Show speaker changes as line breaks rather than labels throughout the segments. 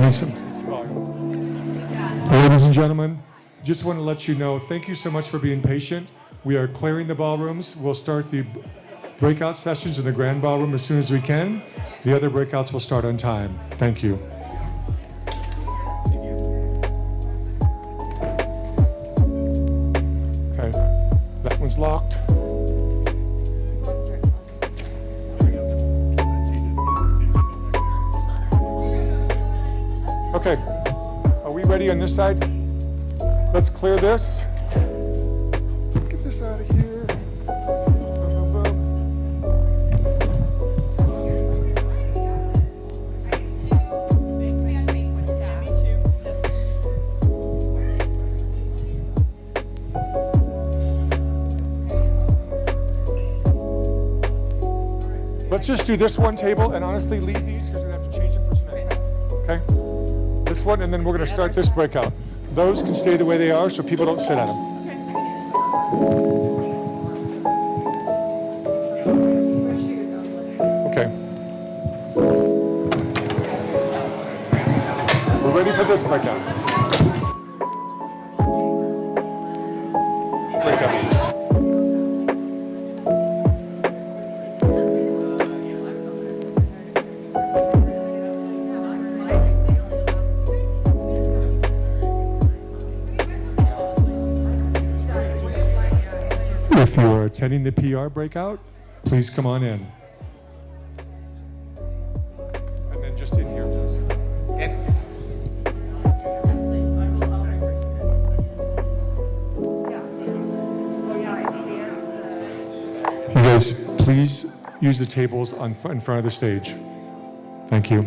me some Ladies and gentlemen, just want to let you know, thank you so much for being patient. We are clearing the ballrooms. We'll start the breakout sessions in the grand ballroom as soon as we can. The other breakouts will start on time. Thank you. Okay, that one's locked. Okay, are we ready on this side? Let's clear this. Get this out of here. Boom, boom, boom. Let's just do this one table and honestly leave these because we're going to have to change them for tonight. Okay? This one, and then we're going to start this breakout. Those can stay the way they are so people don't sit at them. Okay. We're ready for this breakout. If you are attending the PR breakout, please come on in. And then just in here, please. You guys, please use the tables in front of the stage. Thank you.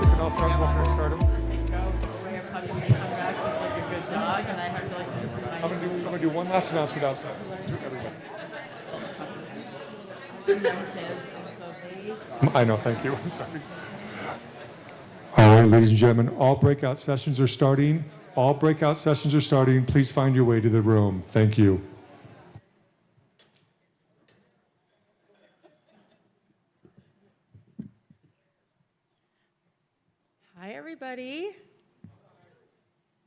music and I'll start walking and start them. I'm gonna do one last announcement outside to everyone. I know, thank you. I'm sorry. All right, ladies and gentlemen, all breakout sessions are starting. All breakout sessions are starting. Please find your way to the room. Thank you.
Hi, everybody.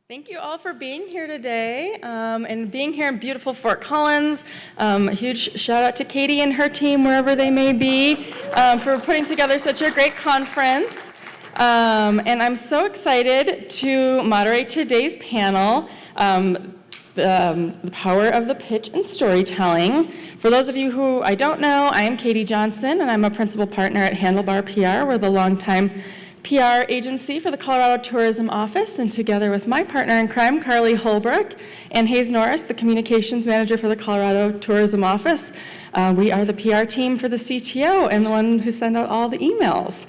Thank you all for being here today and being here in beautiful Fort Collins. A huge shout out to Katie and her team, wherever they may be, for putting together such a great conference. And I'm so excited to moderate today's panel, the power of the pitch and storytelling. For those of you who I don't know, I am Katie Johnson, and I'm a principal partner at Handlebar PR. We're the longtime PR agency for the Colorado Tourism Office, and together with my partner in crime, Carly Holbrook, and Hayes Norris, the communications manager for the Colorado Tourism Office, we are the PR team for the CTO and the one who send out all the emails.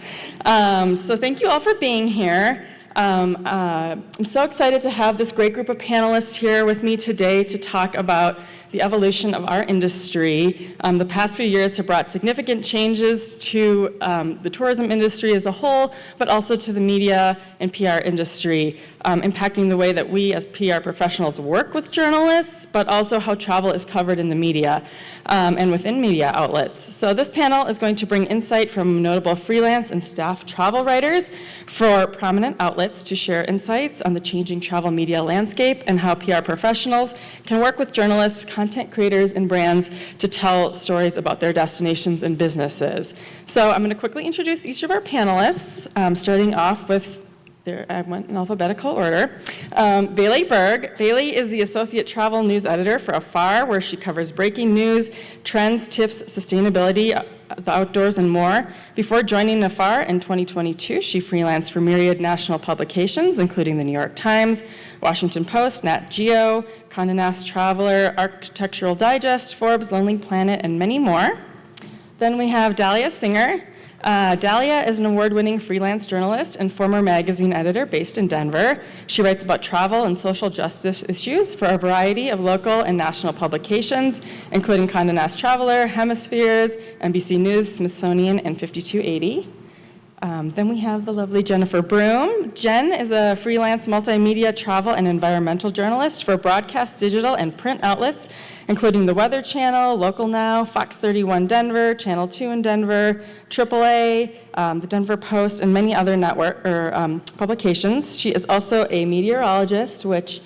So thank you all for being here. I'm so excited to have this great group of panelists here with me today to talk about the evolution of our industry. The past few years have brought significant changes to the tourism industry as a whole, but also to the media and PR industry, impacting the way that we as PR professionals work with journalists, but also how travel is covered in the media and within media outlets. So this panel is going to bring insight from notable freelance and staff travel writers for prominent outlets to share insights on the changing travel media landscape and how PR professionals can work with journalists, content creators, and brands to tell stories about their destinations and businesses. So I'm going to quickly introduce each of our panelists, starting off with I went in alphabetical order. Bailey Berg. Bailey is the Associate Travel News Editor for Afar, where she covers breaking news, trends, tips, sustainability, the outdoors, and more. Before joining Afar in 2022, she freelanced for myriad national publications, including the New York Times, Washington Post, Nat Geo, Condé Nast Traveler, Architectural Digest, Forbes, Lonely Planet, and many more. Then we have Dahlia Singer. Dahlia is an award-winning freelance journalist and former magazine editor based in Denver. She writes about travel and social justice issues for a variety of local and national publications, including Condé Nast Traveler, Hemispheres, NBC News, Smithsonian, and 5280. Then we have the lovely Jennifer Broom. Jen is a freelance multimedia travel and environmental journalist for broadcast, digital, and print outlets, including the Weather Channel, Local Now, Fox 31 Denver, Channel 2 in Denver, AAA, the Denver Post, and many other publications. She is also a meteorologist, which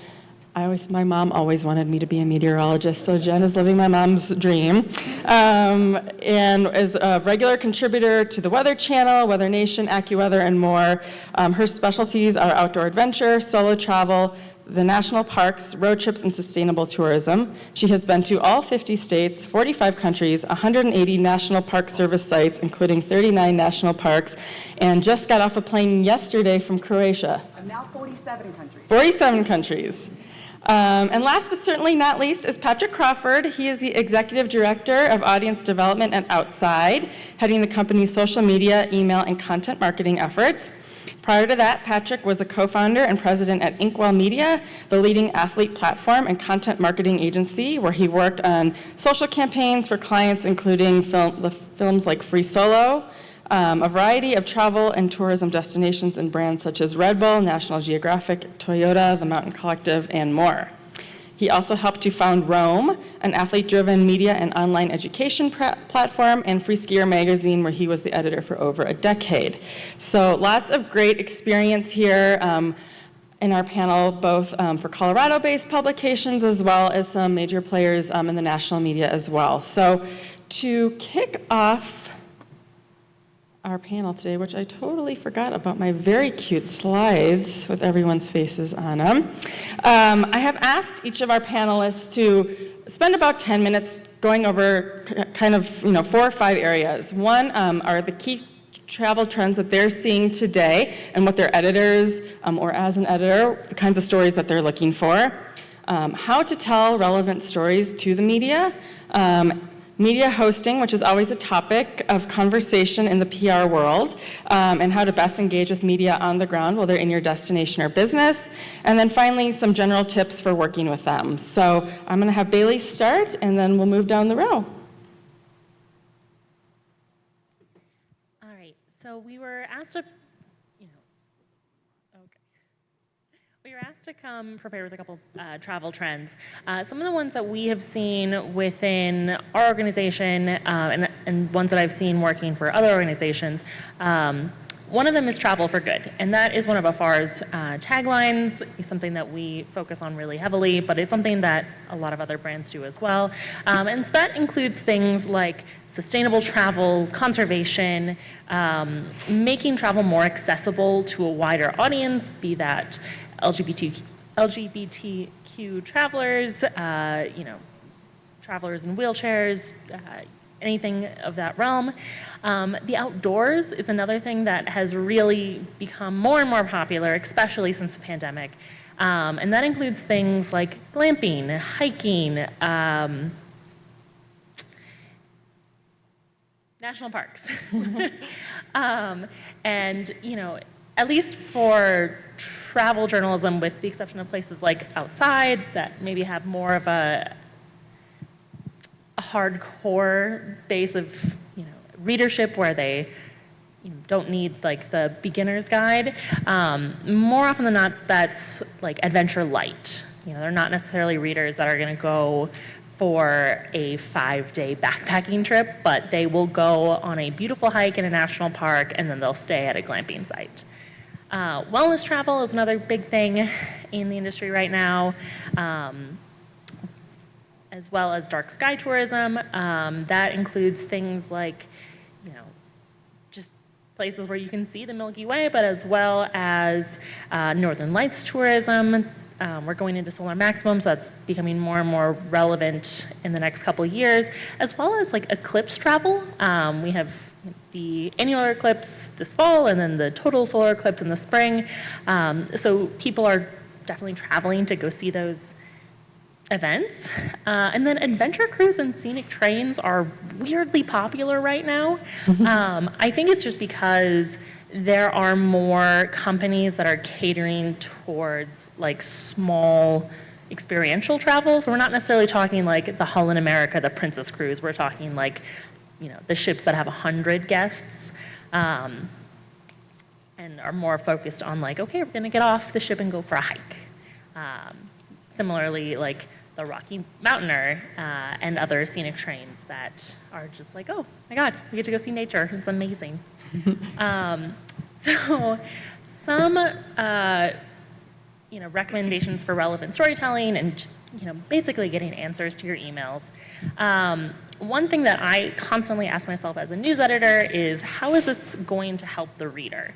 my mom always wanted me to be a meteorologist, so Jen is living my mom's dream, and is a regular contributor to the Weather Channel, Weather Nation, AccuWeather, and more. Her specialties are outdoor adventure, solo travel, the national parks, road trips, and sustainable tourism. She has been to all 50 states, 45 countries, 180 National Park Service sites, including 39 national parks, and just got off a plane yesterday from Croatia.
And now 47 countries.
47 countries. And last but certainly not least is Patrick Crawford. He is the Executive Director of Audience Development at Outside, heading the company's social media, email, and content marketing efforts. Prior to that, Patrick was a co-founder and president at Inkwell Media, the leading athlete platform and content marketing agency, where he worked on social campaigns for clients including films like Free Solo, a variety of travel and tourism destinations and brands such as Red Bull, National Geographic, Toyota, The Mountain Collective, and more. He also helped to found Roam, an athlete-driven media and online education platform, and Free Skier magazine, where he was the editor for over a decade. So lots of great experience here in our panel, both for Colorado-based publications as well as some major players in the national media as well. So to kick off our panel today, which I totally forgot about my very cute slides with everyone's faces on them. I have asked each of our panelists to spend about 10 minutes going over kind of 4 or 5 areas. One are the key travel trends that they're seeing today and what their editors, or as an editor, the kinds of stories that they're looking for. How to tell relevant stories to the media, media hosting, which is always a topic of conversation in the PR world, and how to best engage with media on the ground, whether in your destination or business. And then finally, some general tips for working with them. So I'm going to have Bailey start, and then we'll move down the row.
All right, so we were asked to, we were asked to come prepared with a couple travel trends. Some of the ones that we have seen within our organization and ones that I've seen working for other organizations, one of them is travel for good, and that is one of AFAR's taglines. It's something that we focus on really heavily, but it's something that a lot of other brands do as well. And so that includes things like sustainable travel, conservation, making travel more accessible to a wider audience, be that LGBTQ travelers, travelers in wheelchairs, anything of that realm. The outdoors is another thing that has really become more and more popular, especially since the pandemic. And that includes things like glamping, hiking, national parks. And, at least for travel journalism, with the exception of places like outside that maybe have more of a hardcore base of readership where they don't need like the beginner's guide. More often than not, that's like adventure light. They're not necessarily readers that are going to go for a 5-day backpacking trip, but they will go on a beautiful hike in a national park and then they'll stay at a glamping site. Wellness travel is another big thing in the industry right now, as well as dark sky tourism. That includes things like, just places where you can see the Milky Way, but as well as Northern Lights tourism. We're going into solar maximum, so that's becoming more and more relevant in the next couple of years, as well as like eclipse travel. We have the annular eclipse this fall and then the total solar eclipse in the spring. So people are definitely traveling to go see those events. And then adventure cruise and scenic trains are weirdly popular right now. I think it's just because there are more companies that are catering towards like small experiential travel. So we're not necessarily talking like the Holland America, the Princess Cruise. We're talking like, the ships that have 100 guests and are more focused on like, okay, we're gonna get off the ship and go for a hike. Similarly, like the Rocky Mountaineer and other scenic trains that are just like, oh my God, we get to go see nature. It's amazing. So some recommendations for relevant storytelling and just basically getting answers to your emails. One thing that I constantly ask myself as a news editor is, how is this going to help the reader?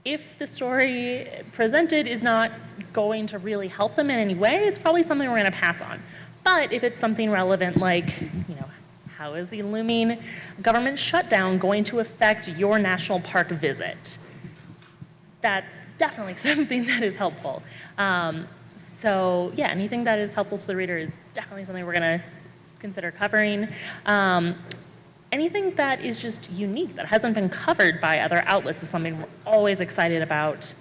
If the story presented is not going to really help them in any way, it's probably something we're going to pass on. But if it's something relevant like, how is the looming government shutdown going to affect your national park visit? That's definitely something that is helpful. So yeah, anything that is helpful to the reader is definitely something we're going to consider covering. Anything that is just unique, that hasn't been covered by other outlets, is something we're always excited about.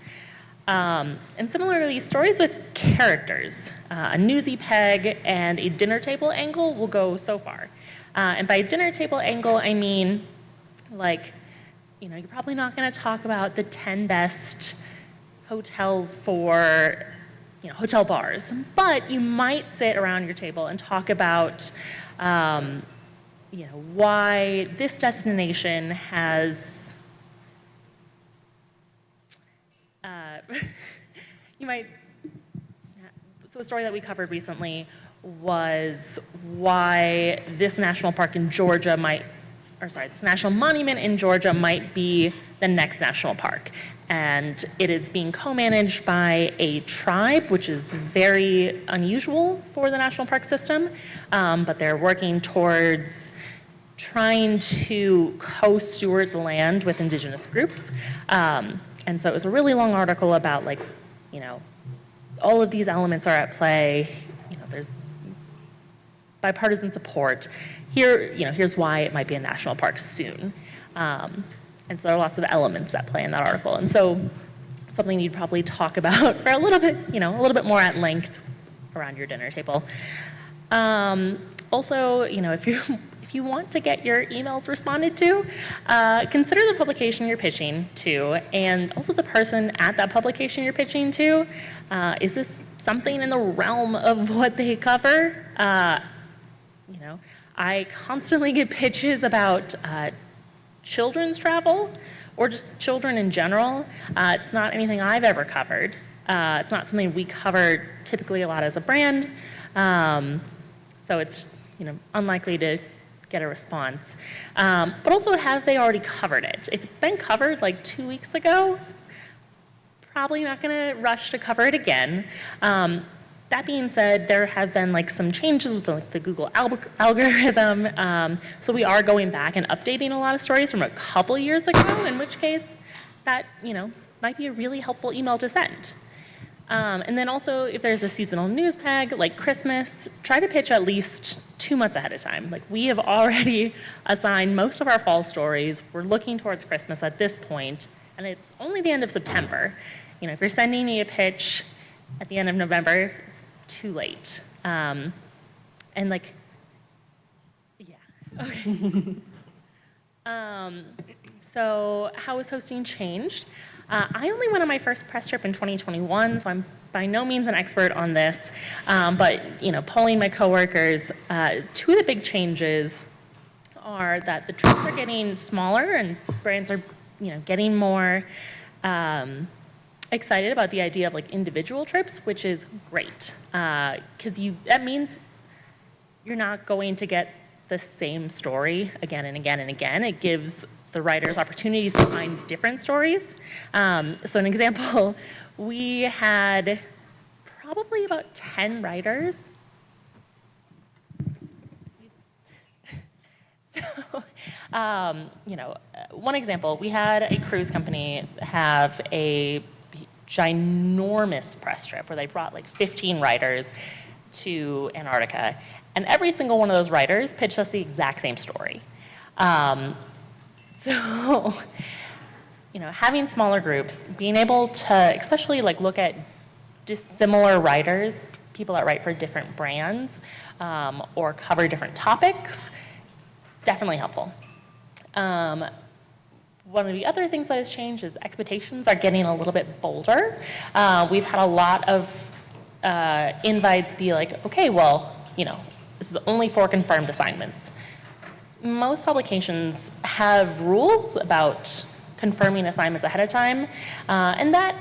And similarly, stories with characters, a newsy peg and a dinner table angle will go so far. And by dinner table angle, I mean, like, you're probably not going to talk about the 10 best hotels for, hotel bars, but you might sit around your table and talk about, why this destination has, so a story that we covered recently was why this national park in Georgia this national monument in Georgia might be the next national park. And it is being co-managed by a tribe, which is very unusual for the national park system, but they're working towards trying to co-steward the land with indigenous groups. And so it was a really long article about all of these elements are at play. There's bipartisan support. Here's why it might be a national park soon. And so there are lots of elements at play in that article. And so something you'd probably talk about for a little bit more at length around your dinner table. Also, if you want to get your emails responded to, consider the publication you're pitching to, and also the person at that publication you're pitching to. Is this something in the realm of what they cover? I constantly get pitches about children's travel or just children in general. It's not anything I've ever covered. It's not something we cover typically a lot as a brand. So it's unlikely to get a response. But also, have they already covered it? If it's been covered like 2 weeks ago, probably not going to rush to cover it again. That being said, there have been some changes with the Google algorithm. So we are going back and updating a lot of stories from a couple years ago, in which case that, might be a really helpful email to send. And then also, if there's a seasonal news peg like Christmas, try to pitch at least 2 months ahead of time. We have already assigned most of our fall stories. We're looking towards Christmas at this point, and it's only the end of September. If you're sending me a pitch at the end of November, it's too late. Yeah, okay. So how has hosting changed? I only went on my first press trip in 2021, so I'm by no means an expert on this. But polling my coworkers, 2 of the big changes are that the trips are getting smaller and brands are getting more excited about the idea of individual trips, which is great, because that means you're not going to get the same story again and again and again. It gives the writers opportunities to find different stories. So an example, we had probably about 10 writers. So, one example, we had a cruise company have a ginormous press trip where they brought 15 writers to Antarctica. And every single one of those writers pitched us the exact same story. So, having smaller groups, being able to especially look at dissimilar writers, people that write for different brands, or cover different topics, definitely helpful. One of the other things that has changed is expectations are getting a little bit bolder. We've had a lot of invites be okay, well, this is only for confirmed assignments. Most publications have rules about confirming assignments ahead of time, and that,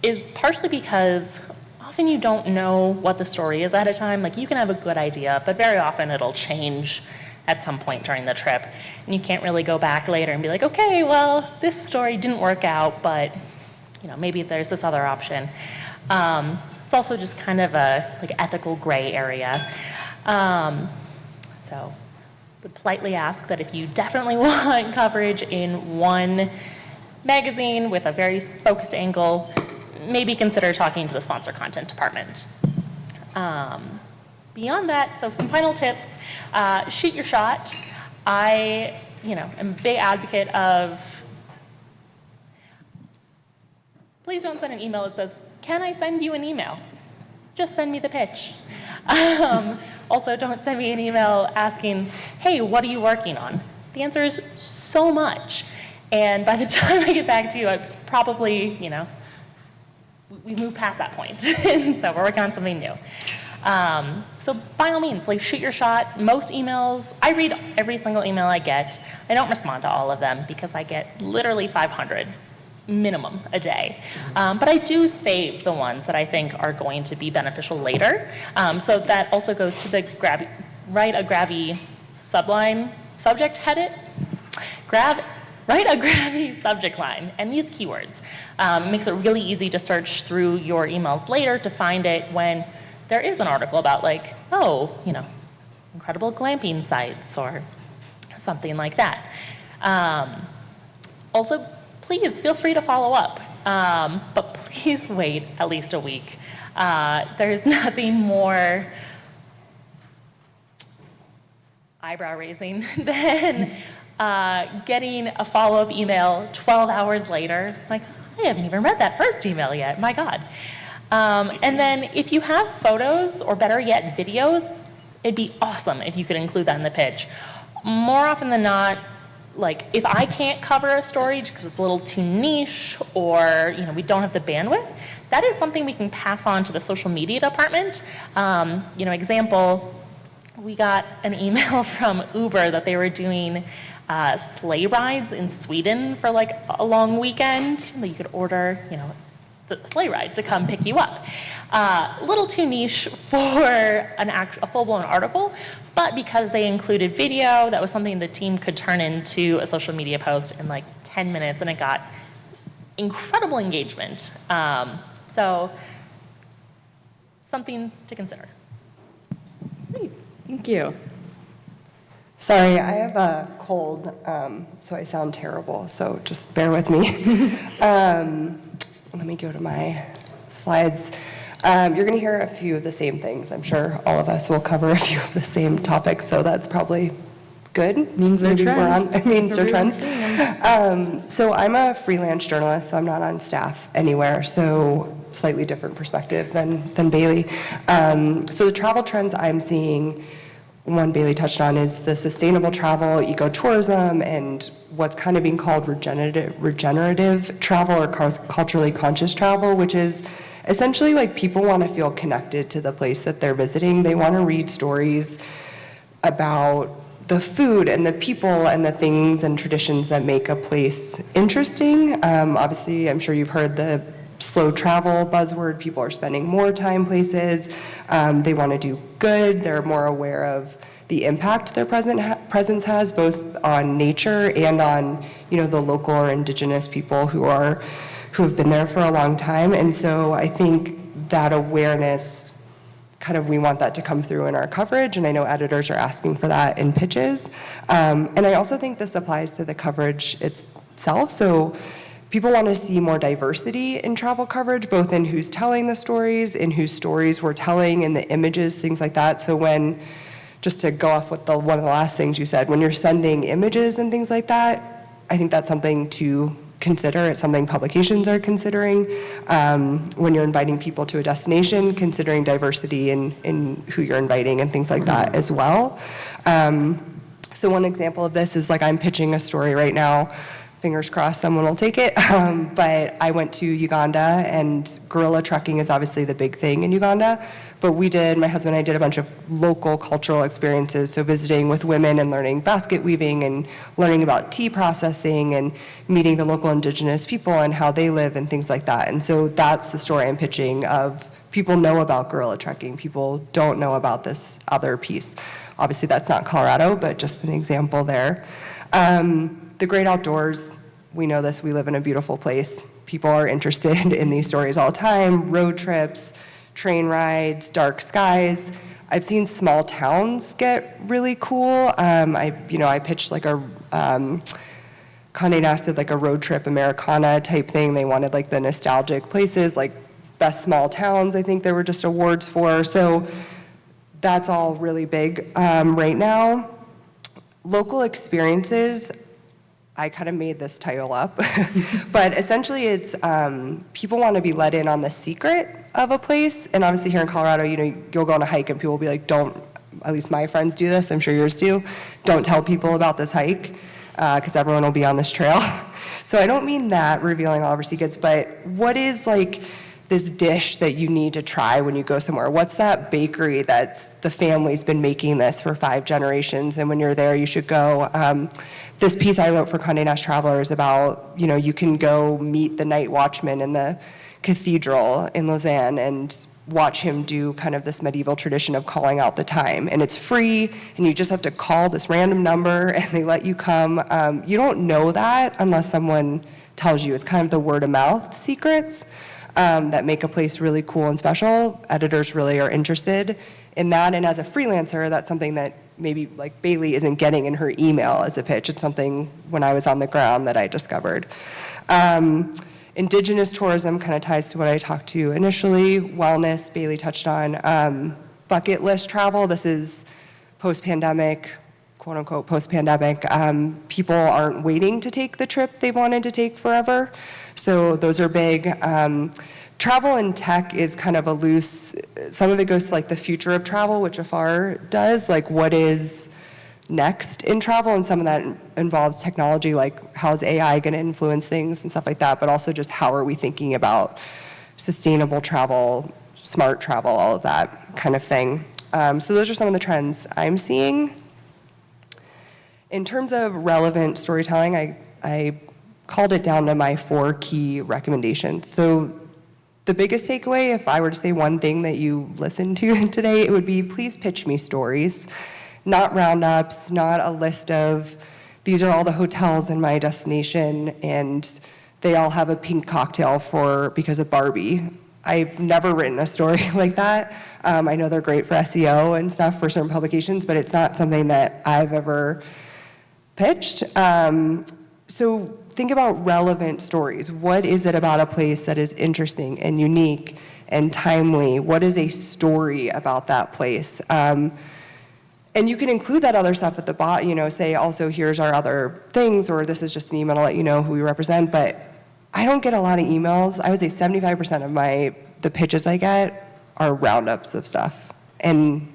is partially because often you don't know what the story is ahead of time. You can have a good idea, but very often it'll change at some point during the trip, and you can't really go back later and be okay, well, this story didn't work out, but maybe there's this other option. It's also just kind of a ethical gray area. So would politely ask that if you definitely want coverage in one magazine with a very focused angle, maybe consider talking to the sponsor content department. Beyond that, so some final tips. Shoot your shot. I, am a big advocate of, please don't send an email that says, can I send you an email? Just send me the pitch. Also, don't send me an email asking, hey, what are you working on? The answer is so much. And by the time I get back to you, it's probably, we've moved past that point. And so we're working on something new. So by all means, shoot your shot. Most emails, I read every single email I get. I don't respond to all of them because I get literally 500 minimum a day. But I do save the ones that I think are going to be beneficial later. So that also goes to the write a grabby subline, subject headed. Write a grabby subject line and use keywords. It makes it really easy to search through your emails later to find it when there is an article about incredible glamping sites or something like that. Also, please feel free to follow up, but please wait at least a week. There's nothing more eyebrow raising than getting a follow-up email 12 hours later. Like, I haven't even read that first email yet, my God. And then if you have photos, or better yet, videos, it'd be awesome if you could include that in the pitch. More often than not, like if I can't cover a story because it's a little too niche, or we don't have the bandwidth, that is something we can pass on to the social media department. Example, we got an email from Uber that they were doing sleigh rides in Sweden for like a long weekend. You could order, the sleigh ride to come pick you up. A little too niche for a full-blown article, but because they included video, that was something the team could turn into a social media post in like 10 minutes, and it got incredible engagement. So, some things to consider.
Great. Thank you.
Sorry, I have a cold, so I sound terrible, so just bear with me. Let me go to my slides. You're going to hear a few of the same things. I'm sure all of us will cover a few of the same topics, so that's probably good.
Means they're
Maybe
trends.
Means they're
Everyone's
trends. So I'm a freelance journalist, so I'm not on staff anywhere, so slightly different perspective than Bailey. So the travel trends I'm seeing, one Bailey touched on, is the sustainable travel, ecotourism, and what's kind of being called regenerative travel, or culturally conscious travel, which is essentially like people want to feel connected to the place that they're visiting. They want to read stories about the food and the people and the things and traditions that make a place interesting. Obviously, I'm sure you've heard the slow travel buzzword. People are spending more time places. They want to do good. They're more aware of the impact their presence has, both on nature and on the local or indigenous people who have been there for a long time. And so I think that awareness, we want that to come through in our coverage, and I know editors are asking for that in pitches. And I also think this applies to the coverage itself. So people want to see more diversity in travel coverage, both in who's telling the stories, in whose stories we're telling, in the images, things like that. So just to go off with one of the last things you said, when you're sending images and things like that, I think that's something to consider. It's something publications are considering. When you're inviting people to a destination, considering diversity in who you're inviting and things like that as well. So one example of this is I'm pitching a story right now. Fingers crossed someone will take it. But I went to Uganda, and gorilla trekking is obviously the big thing in Uganda. But my husband and I did a bunch of local cultural experiences, so visiting with women and learning basket weaving and learning about tea processing and meeting the local indigenous people and how they live and things like that. And so that's the story I'm pitching of people know about gorilla trekking. People don't know about this other piece. Obviously that's not Colorado, but just an example there. The great outdoors, we know this, we live in a beautiful place. People are interested in these stories all the time, road trips, train rides, dark skies. I've seen small towns get really cool. I pitched a Condé Nast did a road trip Americana type thing. They wanted the nostalgic places, best small towns, I think there were just awards for. So that's all really big right now. Local experiences, I kind of made this title up, but essentially it's people want to be let in on the secret of a place. And obviously here in Colorado, you'll go on a hike and people will be like, don't, at least my friends do this, I'm sure yours do, don't tell people about this hike because everyone will be on this trail. So I don't mean that, revealing all of our secrets, but what is this dish that you need to try when you go somewhere? What's that bakery that's the family's been making this for 5 generations, and when you're there, you should go. This piece I wrote for Condé Nast Traveler is about, you can go meet the night watchman in the cathedral in Lausanne and watch him do kind of this medieval tradition of calling out the time. And it's free, and you just have to call this random number, and they let you come. You don't know that unless someone tells you. It's kind of the word of mouth secrets that make a place really cool and special. Editors really are interested in that, and as a freelancer, that's something that maybe Bailey isn't getting in her email as a pitch. It's something when I was on the ground that I discovered. Indigenous tourism kind of ties to what I talked to initially. Wellness, Bailey touched on. Bucket list travel, this is post-pandemic, quote unquote post-pandemic, people aren't waiting to take the trip they wanted to take forever. So those are big. Travel and tech is kind of a loose, some of it goes to like the future of travel, which Afar does, like what is next in travel, and some of that involves technology, like how's AI going to influence things and stuff like that, but also just how are we thinking about sustainable travel, smart travel, all of that kind of thing. So those are some of the trends I'm seeing. In terms of relevant storytelling, I called it down to my 4 key recommendations. So the biggest takeaway, if I were to say one thing that you listened to today, it would be please pitch me stories, not roundups, not a list of these are all the hotels in my destination and they all have a pink cocktail because of Barbie. I've never written a story like that. I know they're great for SEO and stuff for certain publications, but it's not something that I've ever pitched. So think about relevant stories. What is it about a place that is interesting and unique and timely? What is a story about that place? And you can include that other stuff at the bottom, say also here's our other things, or this is just an email to let you know who we represent. But I don't get a lot of emails. I would say 75% of the pitches I get are roundups of stuff. And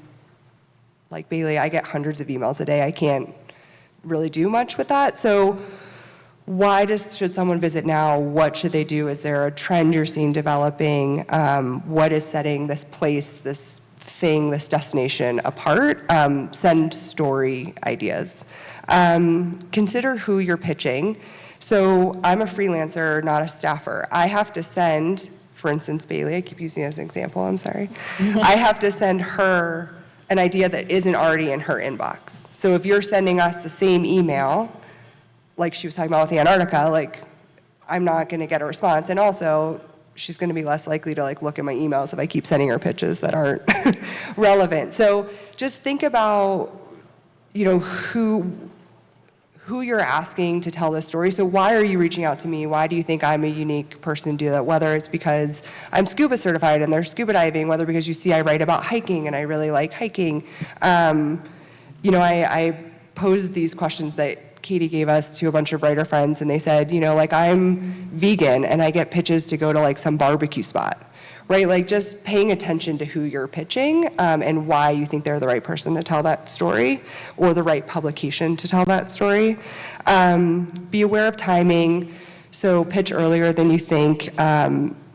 like Bailey, I get hundreds of emails a day. I can't really do much with that. So should someone visit now? What should they do? Is there a trend you're seeing developing? What is setting this place, this thing, this destination apart? Send story ideas. Consider who you're pitching. So I'm a freelancer, not a staffer. I have to send, for instance, Bailey, I keep using as an example, I'm sorry. I have to send her an idea that isn't already in her inbox. So if you're sending us the same email, like she was talking about with the Antarctica, like I'm not gonna get a response. And also, she's gonna be less likely to look at my emails if I keep sending her pitches that aren't relevant. So just think about, who you're asking to tell this story. So why are you reaching out to me? Why do you think I'm a unique person to do that? Whether it's because I'm scuba certified and there's scuba diving, whether because you see I write about hiking and I really like hiking. I posed these questions that Katie gave us to a bunch of writer friends, and they said, I'm vegan and I get pitches to go to some barbecue spot, right? Just paying attention to who you're pitching and why you think they're the right person to tell that story or the right publication to tell that story. Be aware of timing. So pitch earlier than you think.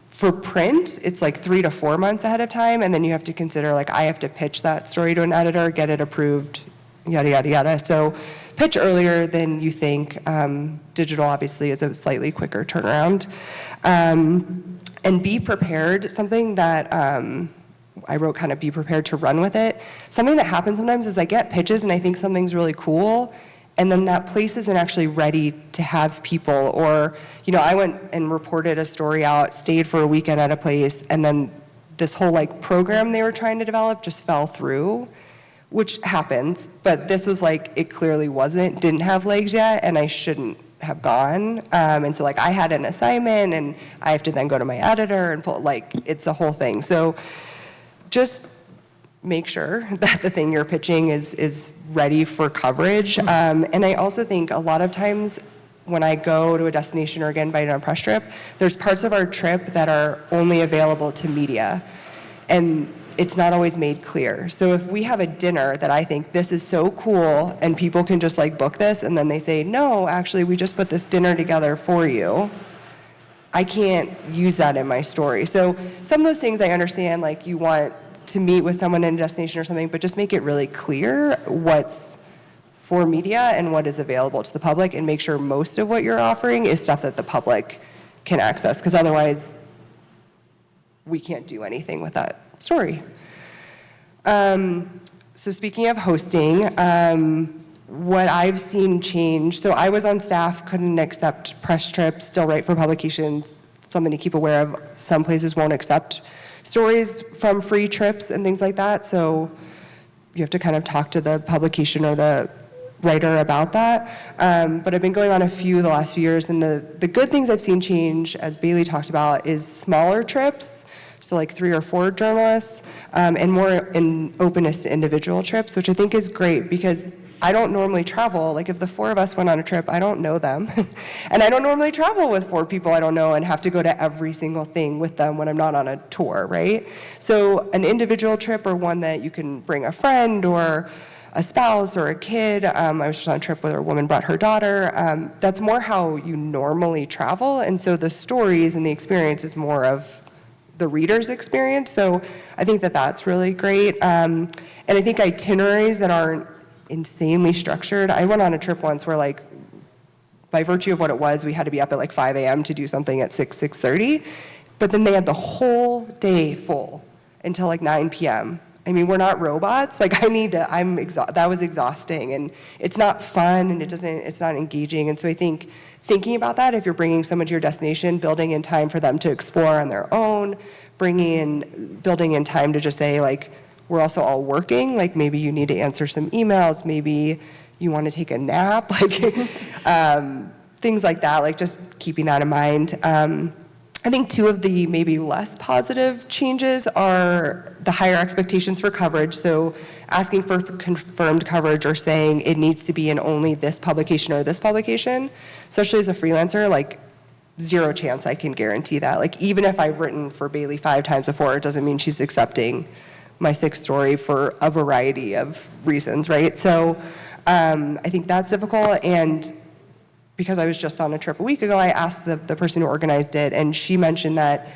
For print, it's 3 to 4 months ahead of time, and then you have to consider I have to pitch that story to an editor, get it approved, yada, yada, yada. So pitch earlier than you think. Digital obviously is a slightly quicker turnaround. And be prepared, something that I wrote kind of be prepared to run with it. Something that happens sometimes is I get pitches and I think something's really cool, and then that place isn't actually ready to have people. Or, I went and reported a story out, stayed for a weekend at a place, and then this whole program they were trying to develop just fell through, which happens. But this was it clearly didn't have legs yet, and I shouldn't have gone. And so I had an assignment and I have to then go to my editor and pull, it's a whole thing. So just make sure that the thing you're pitching is ready for coverage. And I also think a lot of times when I go to a destination or get invited on a press trip, there's parts of our trip that are only available to media. And it's not always made clear. So if we have a dinner that I think this is so cool and people can just book this, and then they say, no, actually we just put this dinner together for you, I can't use that in my story. So some of those things I understand, you want to meet with someone in a destination or something, but just make it really clear what's for media and what is available to the public, and make sure most of what you're offering is stuff that the public can access, because otherwise we can't do anything with that story. So speaking of hosting, what I've seen change, so I was on staff, couldn't accept press trips, still write for publications, something to keep aware of. Some places won't accept stories from free trips and things like that, so you have to kind of talk to the publication or the writer about that. But I've been going on a few the last few years, and the good things I've seen change, as Bailey talked about, is smaller trips. So 3 or 4 journalists, and more in openness to individual trips, which I think is great, because I don't normally travel. Like if the four of us went on a trip, I don't know them. And I don't normally travel with four people I don't know and have to go to every single thing with them when I'm not on a tour, right? So an individual trip or one that you can bring a friend or a spouse or a kid. I was just on a trip where a woman brought her daughter. That's more how you normally travel. And so the stories and the experience is more of the reader's experience. So I think that that's really great. And I think itineraries that aren't insanely structured. I went on a trip once where like, by virtue of what it was, we had to be up at like 5 a.m. to do something at 6:30. But then they had the whole day full until like 9 p.m. I mean, we're not robots. Like that was exhausting and it's not fun and it's not engaging. And so I think thinking about that, if you're bringing someone to your destination, building in time for them to explore on their own, building in time to just say like, we're also all working. Like maybe you need to answer some emails. Maybe you want to take a nap, like things like that, like just keeping that in mind. I think two of the maybe less positive changes are the higher expectations for coverage. So asking for confirmed coverage or saying it needs to be in only this publication or this publication, especially as a freelancer, like zero chance I can guarantee that. Like even if I've written for Bailey 5 times before, it doesn't mean she's accepting my 6th story for a variety of reasons, right? So I think that's difficult. And because I was just on a trip a week ago, I asked the person who organized it, and she mentioned that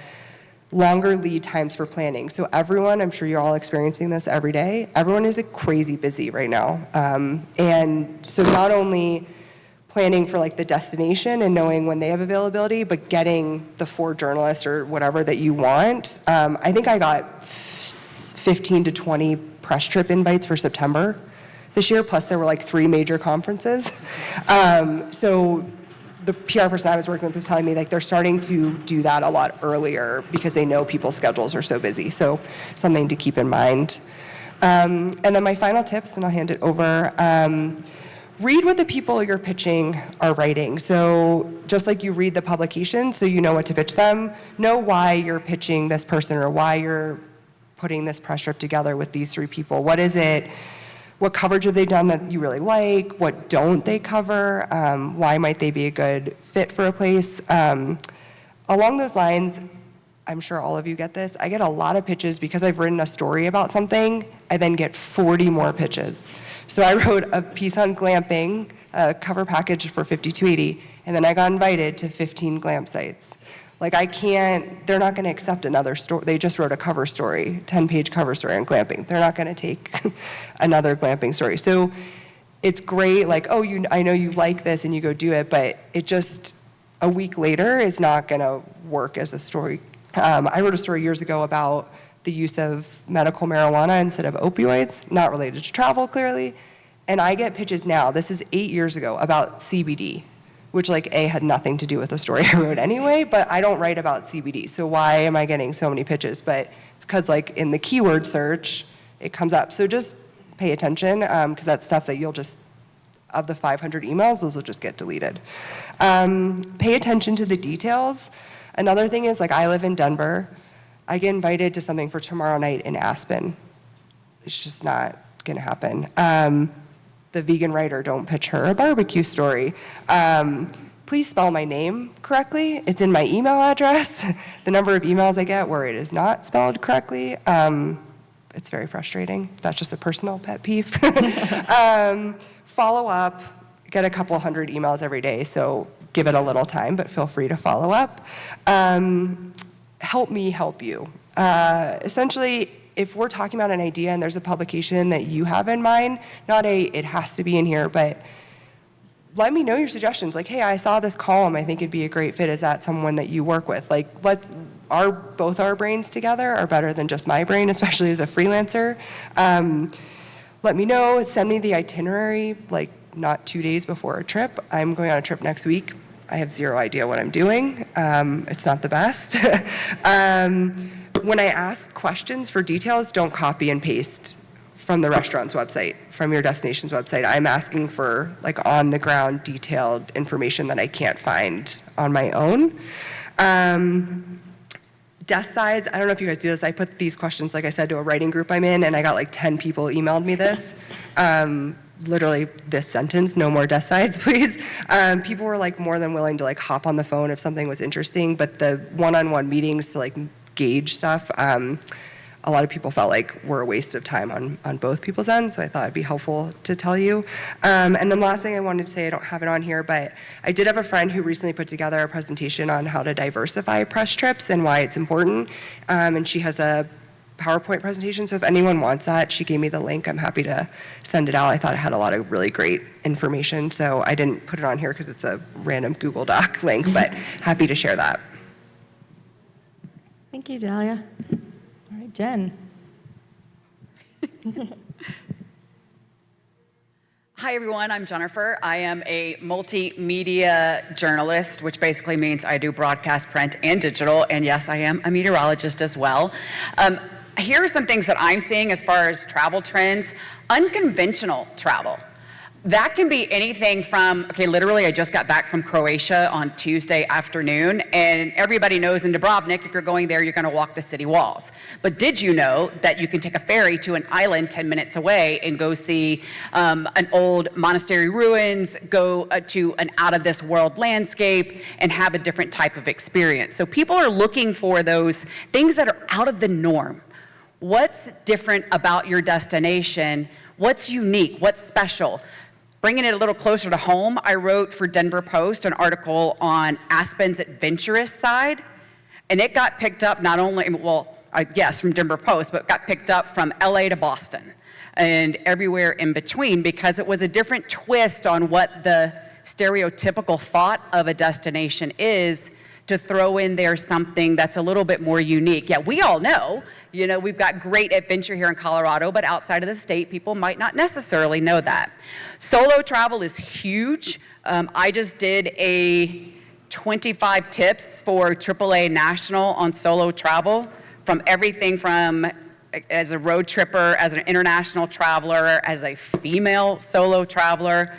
longer lead times for planning. So everyone, I'm sure you're all experiencing this every day, everyone is crazy busy right now. And so not only planning for like the destination and knowing when they have availability, but getting the 4 journalists or whatever that you want. I think I got 15 to 20 press trip invites for September this year, plus there were like 3 major conferences. So the PR person I was working with was telling me like they're starting to do that a lot earlier because they know people's schedules are so busy. So something to keep in mind. And then my final tips, and I'll hand it over. Read what the people you're pitching are writing. So just like you read the publication so you know what to pitch them, know why you're pitching this person or why you're putting this press trip together with these 3 people. What is it? What coverage have they done that you really like? What don't they cover? Why might they be a good fit for a place? Along those lines, I'm sure all of you get this, I get a lot of pitches because I've written a story about something, I then get 40 more pitches. So I wrote a piece on glamping, a cover package for 5280, and then I got invited to 15 glamp sites. Like they're not gonna accept another story. They just wrote a cover story, 10-page cover story on glamping. They're not gonna take another glamping story. So it's great, like, oh, I know you like this and you go do it, but it just, a week later is not gonna work as a story. I wrote a story years ago about the use of medical marijuana instead of opioids, not related to travel clearly. And I get pitches now, this is 8 years ago, about CBD. Which like had nothing to do with the story I wrote anyway, but I don't write about CBD. So why am I getting so many pitches? But it's because like in the keyword search, it comes up. So just pay attention because that's stuff that you'll just, of the 500 emails, those will just get deleted. Pay attention to the details. Another thing is like I live in Denver. I get invited to something for tomorrow night in Aspen. It's just not gonna happen. The vegan writer, don't pitch her a barbecue story. Please spell my name correctly. It's in my email address. The number of emails I get where it is not spelled correctly, it's very frustrating. That's just a personal pet peeve. Follow up, get a couple hundred emails every day, so give it a little time, but feel free to follow up. Help me help you. Essentially, if we're talking about an idea and there's a publication that you have in mind, it has to be in here, but let me know your suggestions. Like, hey, I saw this column, I think it'd be a great fit. Is that someone that you work with? Like, both our brains together are better than just my brain, especially as a freelancer. Let me know, send me the itinerary, like not 2 days before a trip. I'm going on a trip next week. I have zero idea what I'm doing. It's not the best. When I ask questions for details, don't copy and paste from the restaurant's website, from your destination's website. I'm asking for like on the ground detailed information that I can't find on my own. Desk size, I don't know if you guys do this. I put these questions, like I said, to a writing group I'm in, and I got like 10 people emailed me this. literally this sentence, no more desk sides, please. People were like more than willing to like hop on the phone if something was interesting, but the one-on-one meetings to like gauge stuff, a lot of people felt like were a waste of time on both people's ends, so I thought it'd be helpful to tell you. And then last thing I wanted to say, I don't have it on here, but I did have a friend who recently put together a presentation on how to diversify press trips and why it's important, and she has a PowerPoint presentation, so if anyone wants that, she gave me the link. I'm happy to send it out. I thought it had a lot of really great information, so I didn't put it on here because it's a random Google Doc link, but happy to share that.
Thank you, Dahlia. All right, Jen.
Hi, everyone. I'm Jennifer. I am a multimedia journalist, which basically means I do broadcast, print, and digital. And yes, I am a meteorologist as well. Here are some things that I'm seeing as far as travel trends. Unconventional travel. That can be anything from, okay, literally I just got back from Croatia on Tuesday afternoon, and everybody knows in Dubrovnik, if you're going there, you're gonna walk the city walls. But did you know that you can take a ferry to an island 10 minutes away and go see an old monastery ruins, go to an out-of-this-world landscape, and have a different type of experience? So people are looking for those things that are out of the norm. What's different about your destination? What's unique? What's special? Bringing it a little closer to home, I wrote for Denver Post an article on Aspen's adventurous side, and it got picked up not only, well, I guess from Denver Post, but got picked up from LA to Boston and everywhere in between because it was a different twist on what the stereotypical thought of a destination is, to throw in there something that's a little bit more unique. Yeah, we all know, you know, we've got great adventure here in Colorado, but outside of the state, people might not necessarily know that. Solo travel is huge. I just did a 25 tips for AAA National on solo travel, from everything from as a road tripper, as an international traveler, as a female solo traveler.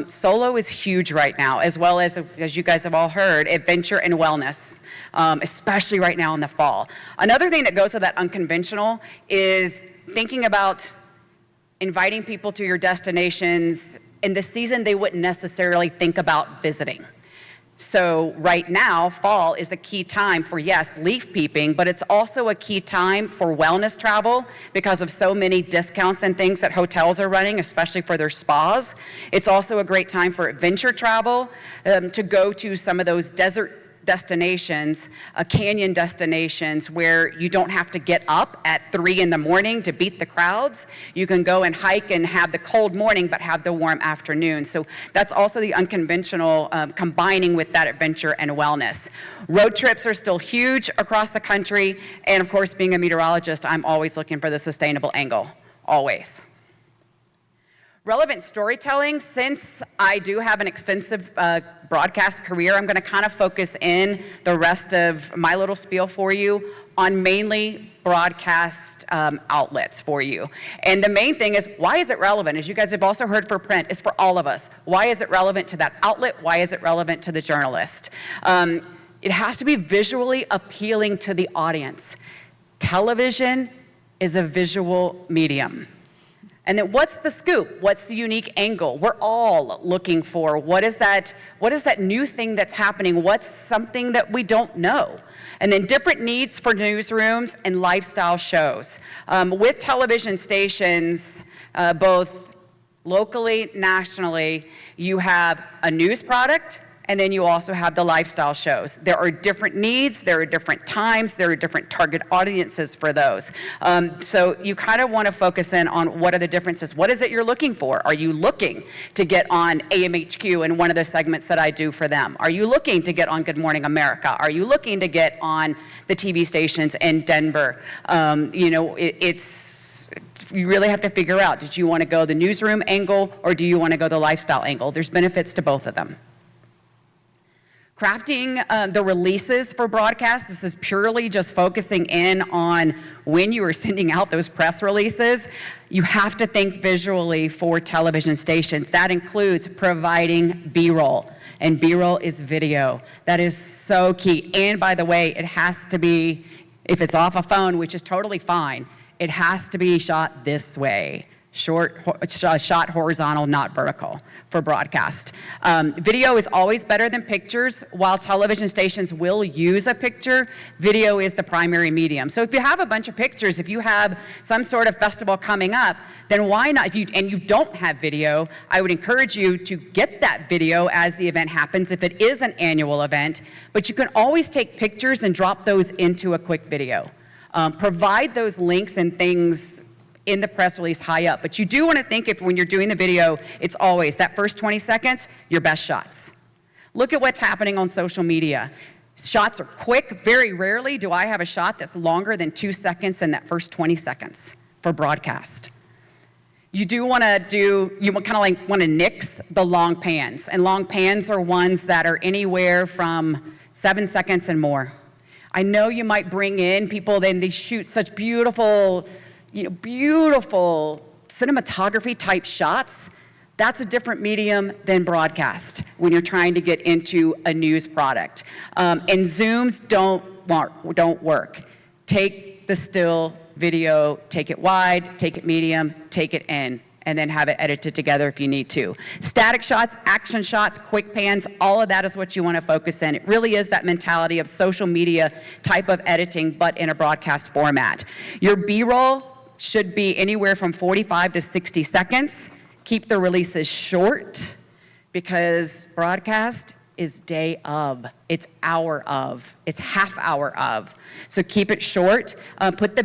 Solo is huge right now, as well as you guys have all heard, adventure and wellness, especially right now in the fall. Another thing that goes with that unconventional is thinking about inviting people to your destinations in the season they wouldn't necessarily think about visiting. So right now, fall is a key time for, yes, leaf peeping, but it's also a key time for wellness travel because of so many discounts and things that hotels are running, especially for their spas. It's also a great time for adventure travel, to go to some of those desert destinations, canyon destinations where you don't have to get up at 3 in the morning to beat the crowds. You can go and hike and have the cold morning but have the warm afternoon. So that's also the unconventional, combining with that adventure and wellness. Road trips are still huge across the country, and of course, being a meteorologist, I'm always looking for the sustainable angle, always. Relevant storytelling, since I do have an extensive broadcast career, I'm gonna kind of focus in the rest of my little spiel for you on mainly broadcast outlets for you. And the main thing is, why is it relevant? As you guys have also heard for print, it's for all of us. Why is it relevant to that outlet? Why is it relevant to the journalist? It has to be visually appealing to the audience. Television is a visual medium. And then what's the scoop? What's the unique angle? We're all looking for what is that new thing that's happening? What's something that we don't know? And then different needs for newsrooms and lifestyle shows. With television stations, both locally, nationally, you have a news product, and then you also have the lifestyle shows. There are different needs, there are different times, there are different target audiences for those. So you kind of want to focus in on what are the differences. What is it you're looking for? Are you looking to get on AMHQ in one of the segments that I do for them? Are you looking to get on Good Morning America? Are you looking to get on the TV stations in Denver? You know, you really have to figure out, did you want to go the newsroom angle or do you want to go the lifestyle angle? There's benefits to both of them. Crafting the releases for broadcast, this is purely just focusing in on when you are sending out those press releases. You have to think visually for television stations. That includes providing B-roll, and B-roll is video. That is so key. And by the way, it has to be, if it's off a phone, which is totally fine, it has to be shot this way. shot horizontal, not vertical for broadcast. Video is always better than pictures. While television stations will use a picture, video is the primary medium. So if you have a bunch of pictures, if you have some sort of festival coming up, then why not, and you don't have video, I would encourage you to get that video as the event happens if it is an annual event, but you can always take pictures and drop those into a quick video. Provide those links and things in the press release high up. But you do want to think if when you're doing the video, it's always that first 20 seconds, your best shots. Look at what's happening on social media. Shots are quick. Very rarely do I have a shot that's longer than 2 seconds in that first 20 seconds for broadcast. You do want to kind of like want to nix the long pans. And long pans are ones that are anywhere from 7 seconds and more. I know you might bring in people, then they shoot such beautiful, beautiful cinematography type shots. That's a different medium than broadcast when you're trying to get into a news product. And Zooms don't work. Take the still video, take it wide, take it medium, take it in, and then have it edited together if you need to. Static shots, action shots, quick pans, all of that is what you want to focus in. It really is that mentality of social media type of editing, but in a broadcast format. Your B-roll should be anywhere from 45 to 60 seconds. Keep the releases short because broadcast is day of, it's hour of, it's half hour of. So keep it short. Put the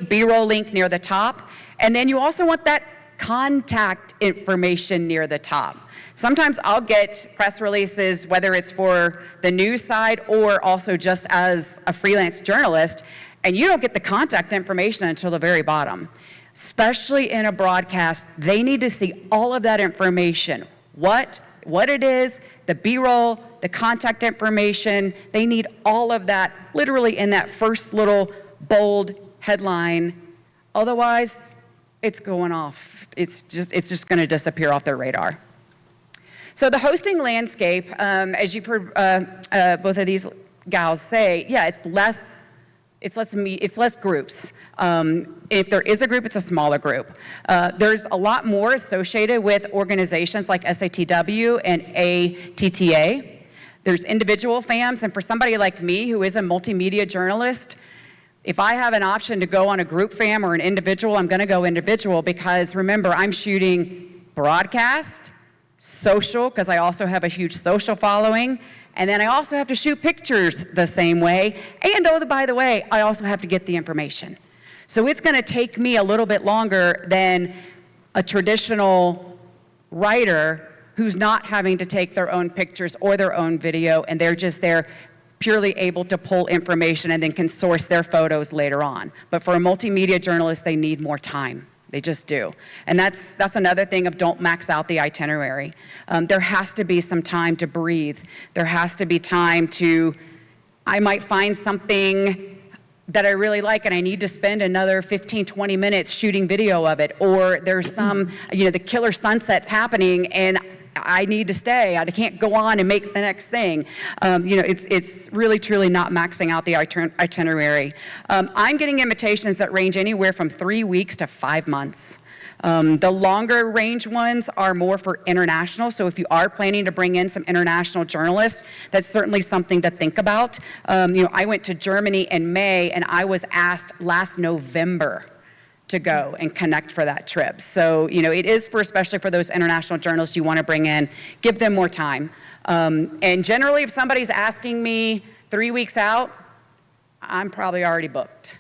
B-roll link near the top. And then you also want that contact information near the top. Sometimes I'll get press releases, whether it's for the news side or also just as a freelance journalist, and you don't get the contact information until the very bottom. Especially in a broadcast, they need to see all of that information. What it is, the B-roll, the contact information, they need all of that literally in that first little bold headline. Otherwise, it's going off. It's just going to disappear off their radar. So the hosting landscape, as you've heard both of these gals say, yeah, it's less groups. If there is a group, it's a smaller group. There's a lot more associated with organizations like SATW and ATTA. There's individual FAMs, and for somebody like me who is a multimedia journalist, if I have an option to go on a group FAM or an individual, I'm going to go individual because remember, I'm shooting broadcast, social, because I also have a huge social following, and then I also have to shoot pictures the same way, and oh, by the way, I also have to get the information. So it's going to take me a little bit longer than a traditional writer who's not having to take their own pictures or their own video, and they're just there purely able to pull information and then can source their photos later on. But for a multimedia journalist, they need more time. They just do. And that's another thing of don't max out the itinerary. There has to be some time to breathe. There has to be time to, I might find something that I really like and I need to spend another 15, 20 minutes shooting video of it. Or there's some, the killer sunset's happening and I need to stay. I can't go on and make the next thing. It's really, truly not maxing out the itinerary. I'm getting invitations that range anywhere from 3 weeks to 5 months. The longer range ones are more for international. So if you are planning to bring in some international journalists, that's certainly something to think about. I went to Germany in May and I was asked last November to go and connect for that trip. So, it is especially for those international journalists you want to bring in, give them more time. And generally, if somebody's asking me 3 weeks out, I'm probably already booked.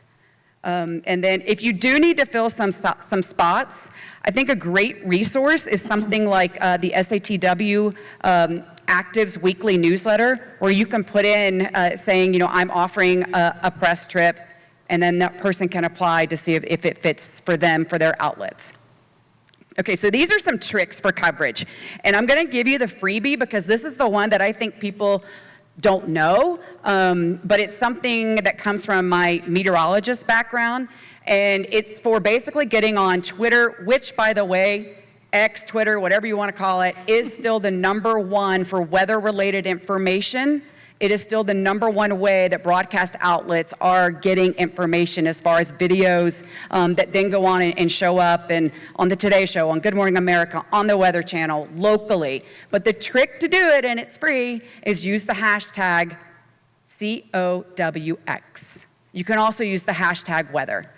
And then if you do need to fill some spots, I think a great resource is something like the SATW Actives weekly newsletter, where you can put in saying, I'm offering a press trip, and then that person can apply to see if it fits for them, for their outlets. Okay, so these are some tricks for coverage. And I'm gonna give you the freebie because this is the one that I think people don't know, but it's something that comes from my meteorologist background. And it's for basically getting on Twitter, which, by the way, X, Twitter, whatever you wanna call it, is still the #1 for weather-related information it is still the #1 way that broadcast outlets are getting information as far as videos that then go on and show up and on the Today Show, on Good Morning America, on the Weather Channel, locally. But the trick to do it, and it's free, is use the hashtag COWX. You can also use the hashtag weather.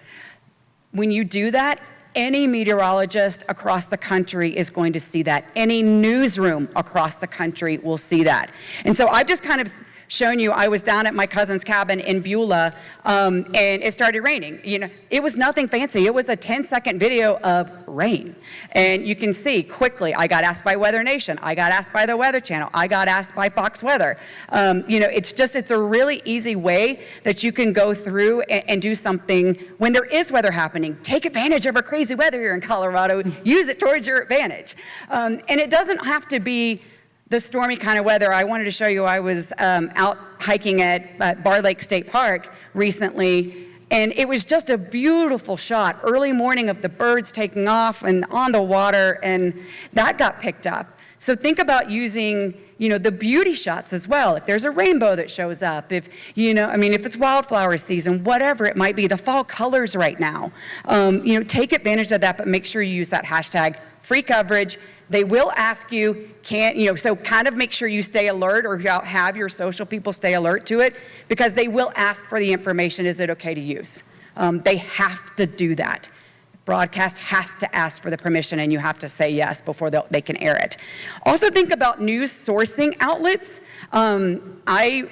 When you do that, any meteorologist across the country is going to see that. Any newsroom across the country will see that. And so I've just kind of shown you, I was down at my cousin's cabin in Beulah, and it started raining. You know, it was nothing fancy. It was a 10-second video of rain. And you can see quickly, I got asked by Weather Nation, I got asked by the Weather Channel, I got asked by Fox Weather. You know, it's a really easy way that you can go through and do something when there is weather happening. Take advantage of our crazy weather here in Colorado, use it towards your advantage. And it doesn't have to be the stormy kind of weather. I wanted to show you, I was out hiking at Bar Lake State Park recently, and it was just a beautiful shot, early morning of the birds taking off and on the water, and that got picked up. So think about using, you know, the beauty shots as well. If there's a rainbow that shows up, if, you know, I mean, if it's wildflower season, whatever it might be, the fall colors right now, you know, take advantage of that, but make sure you use that hashtag, free coverage. They will ask you, so kind of make sure you stay alert or have your social people stay alert to it, because they will ask for the information, is it okay to use? They have to do that. Broadcast has to ask for the permission, and you have to say yes before they can air it. Also think about news sourcing outlets. I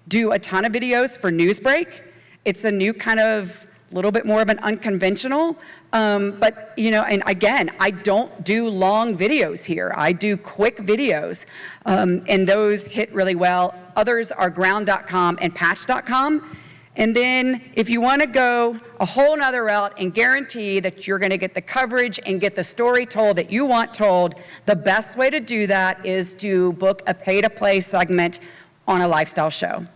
do a ton of videos for Newsbreak. It's a new kind of little bit more of an unconventional, but you know, and again, I don't do long videos here. I do quick videos, and those hit really well. Others are ground.com and patch.com. And then if you want to go a whole nother route and guarantee that you're going to get the coverage and get the story told that you want told, the best way to do that is to book a pay-to-play segment on a lifestyle show.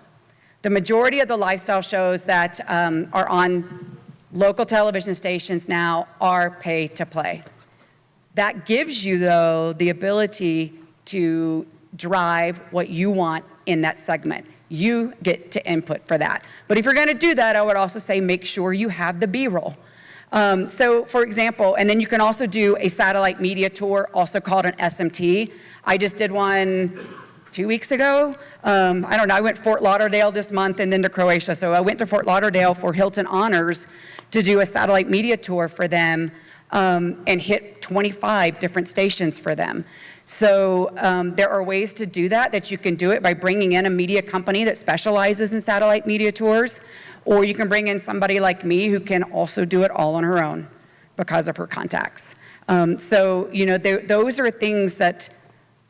The majority of the lifestyle shows that are on local television stations now are pay to play. That gives you, though, the ability to drive what you want in that segment. You get to input for that. But if you're going to do that, I would also say make sure you have the B-roll. So, for example, and then you can also do a satellite media tour, also called an SMT. I just did one 2 weeks ago. I don't know, I went Fort Lauderdale this month and then to Croatia. So I went to Fort Lauderdale for Hilton Honors to do a satellite media tour for them and hit 25 different stations for them. So there are ways to do that you can do it by bringing in a media company that specializes in satellite media tours, or you can bring in somebody like me who can also do it all on her own because of her contacts. So, you know, those are things that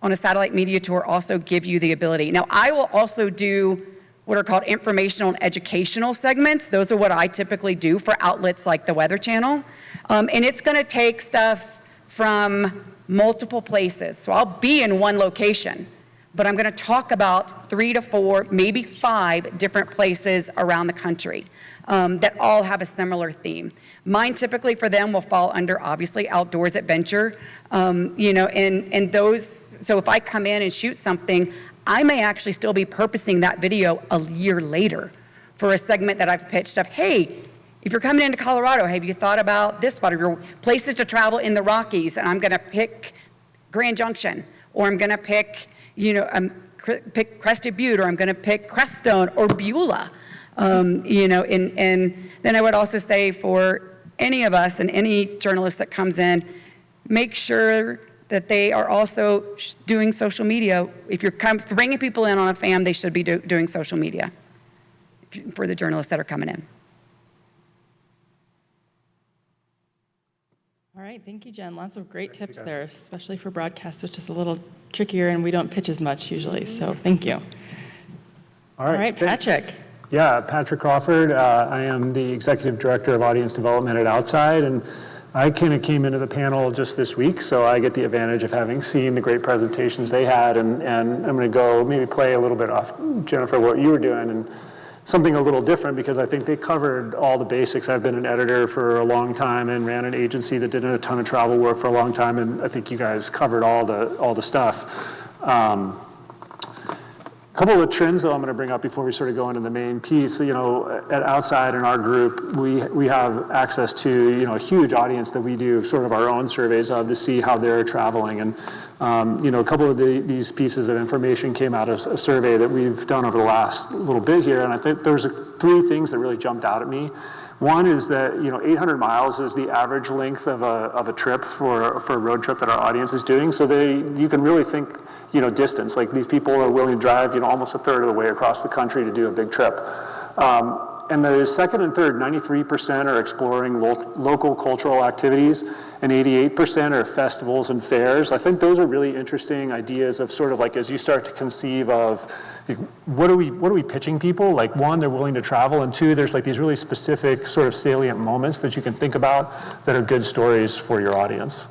on a satellite media tour also give you the ability. Now, I will also do what are called informational and educational segments. Those are what I typically do for outlets like the Weather Channel. And it's going to take stuff from multiple places. So I'll be in one location, but I'm going to talk about 3 to 4, maybe 5 different places around the country that all have a similar theme. Mine typically for them will fall under, obviously, outdoors adventure, you know, and those, so if I come in and shoot something, I may actually still be purposing that video a year later for a segment that I've pitched of, hey, if you're coming into Colorado, have you thought about this spot, or your places to travel in the Rockies? And I'm going to pick Grand Junction, or I'm going to pick, you know, pick Crested Butte, or I'm going to pick Crestone or Beulah. You know, and then I would also say for any of us and any journalist that comes in, make sure that they are also doing social media. If you're bringing people in on a FAM, they should be doing social media for the journalists that are coming in.
All right, thank you, Jen. Lots of great tips there, especially for broadcast, which is a little trickier and we don't pitch as much usually, so thank you.
All
All
right,
right, Patrick.
Yeah, Patrick Crawford. I am the Executive Director of Audience Development at Outside, and I kind of came into the panel just this week, so I get the advantage of having seen the great presentations they had, and I'm going to go maybe play a little bit off, Jennifer, what you were doing, and something a little different, because I think they covered all the basics. I've been an editor for a long time and ran an agency that did a ton of travel work for a long time, and I think you guys covered all the stuff. A couple of trends, though, I'm going to bring up before we sort of go into the main piece. You know, at Outside in our group, we have access to, you know, a huge audience that we do sort of our own surveys of to see how they're traveling. And, you know, a couple of these pieces of information came out of a survey that we've done over the last little bit here. And I think there's 3 things that really jumped out at me. One is that, you know, 800 miles is the average length of a trip for a road trip that our audience is doing. So you can really think, you know, distance. Like these people are willing to drive, you know, almost a third of the way across the country to do a big trip. And the second and third, 93% are exploring local cultural activities, and 88% are festivals and fairs. I think those are really interesting ideas of sort of like, as you start to conceive of, like, what are we pitching people? Like, one, they're willing to travel, and 2, there's like these really specific sort of salient moments that you can think about that are good stories for your audience.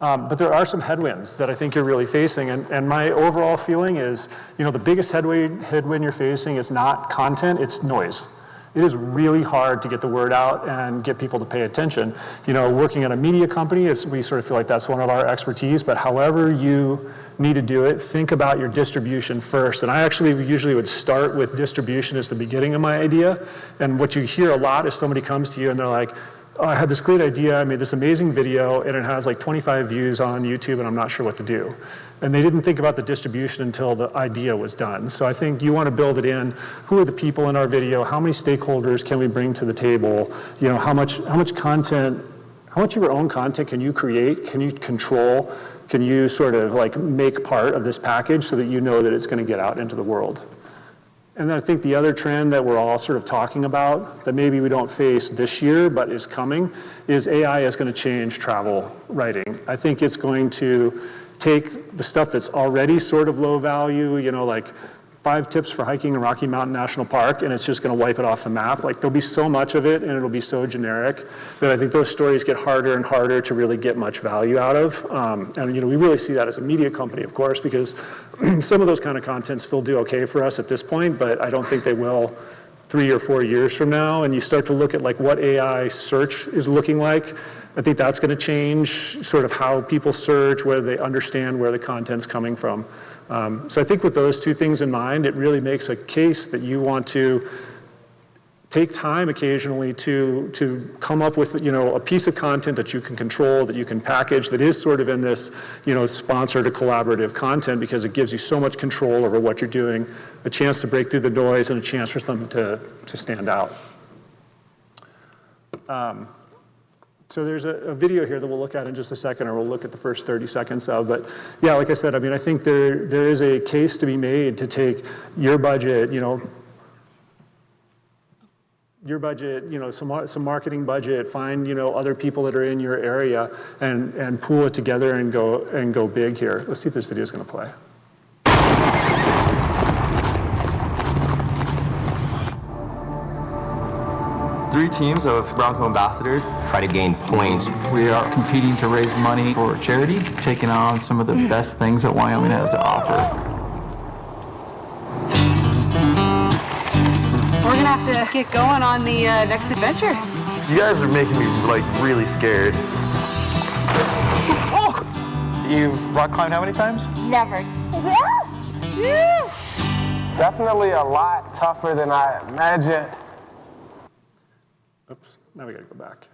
But there are some headwinds that I think you're really facing, and my overall feeling is, you know, the biggest headwind you're facing is not content, it's noise. It is really hard to get the word out and get people to pay attention. You know, working at a media company, we sort of feel like that's one of our expertise, but however you need to do it, think about your distribution first. And I actually usually would start with distribution as the beginning of my idea, and what you hear a lot is somebody comes to you and they're like, oh, I had this great idea, I made this amazing video, and it has like 25 views on YouTube, and I'm not sure what to do. And they didn't think about the distribution until the idea was done. So I think you want to build it in. Who are the people in our video? How many stakeholders can we bring to the table? You know, how much content, how much of your own content can you create? Can you control? Can you sort of like make part of this package so that you know that it's going to get out into the world? And then I think the other trend that we're all sort of talking about that maybe we don't face this year but is coming is AI is going to change travel writing. I think it's going to take the stuff that's already sort of low value, you know, like 5 tips for hiking in Rocky Mountain National Park, and it's just going to wipe it off the map. Like there'll be so much of it and it'll be so generic that I think those stories get harder and harder to really get much value out of. And you know, we really see that as a media company, of course, because some of those kind of content still do okay for us at this point, but I don't think they will 3 or 4 years from now. And you start to look at like what AI search is looking like. I think that's going to change sort of how people search, whether they understand where the content's coming from. So I think with those 2 things in mind, it really makes a case that you want to take time occasionally to come up with, you know, a piece of content that you can control, that you can package, that is sort of in this, you know, sponsored or collaborative content, because it gives you so much control over what you're doing, a chance to break through the noise and a chance for something to stand out. So there's a video here that we'll look at in just a second, or we'll look at the first 30 seconds of. But yeah, like I said, I mean, I think there is a case to be made to take your budget, you know, some marketing budget, find, you know, other people that are in your area, and pool it together and go big here. Let's see if this video is going to play.
3 teams of Bronco ambassadors try to gain points.
We are competing to raise money for charity, taking on some of the best things that Wyoming has to offer.
We're gonna have to get going on the next adventure.
You guys are making me like really scared. Oh! You've rock climbed how many times?
Never.
Definitely a lot tougher than I imagined.
Oops, now we gotta go back.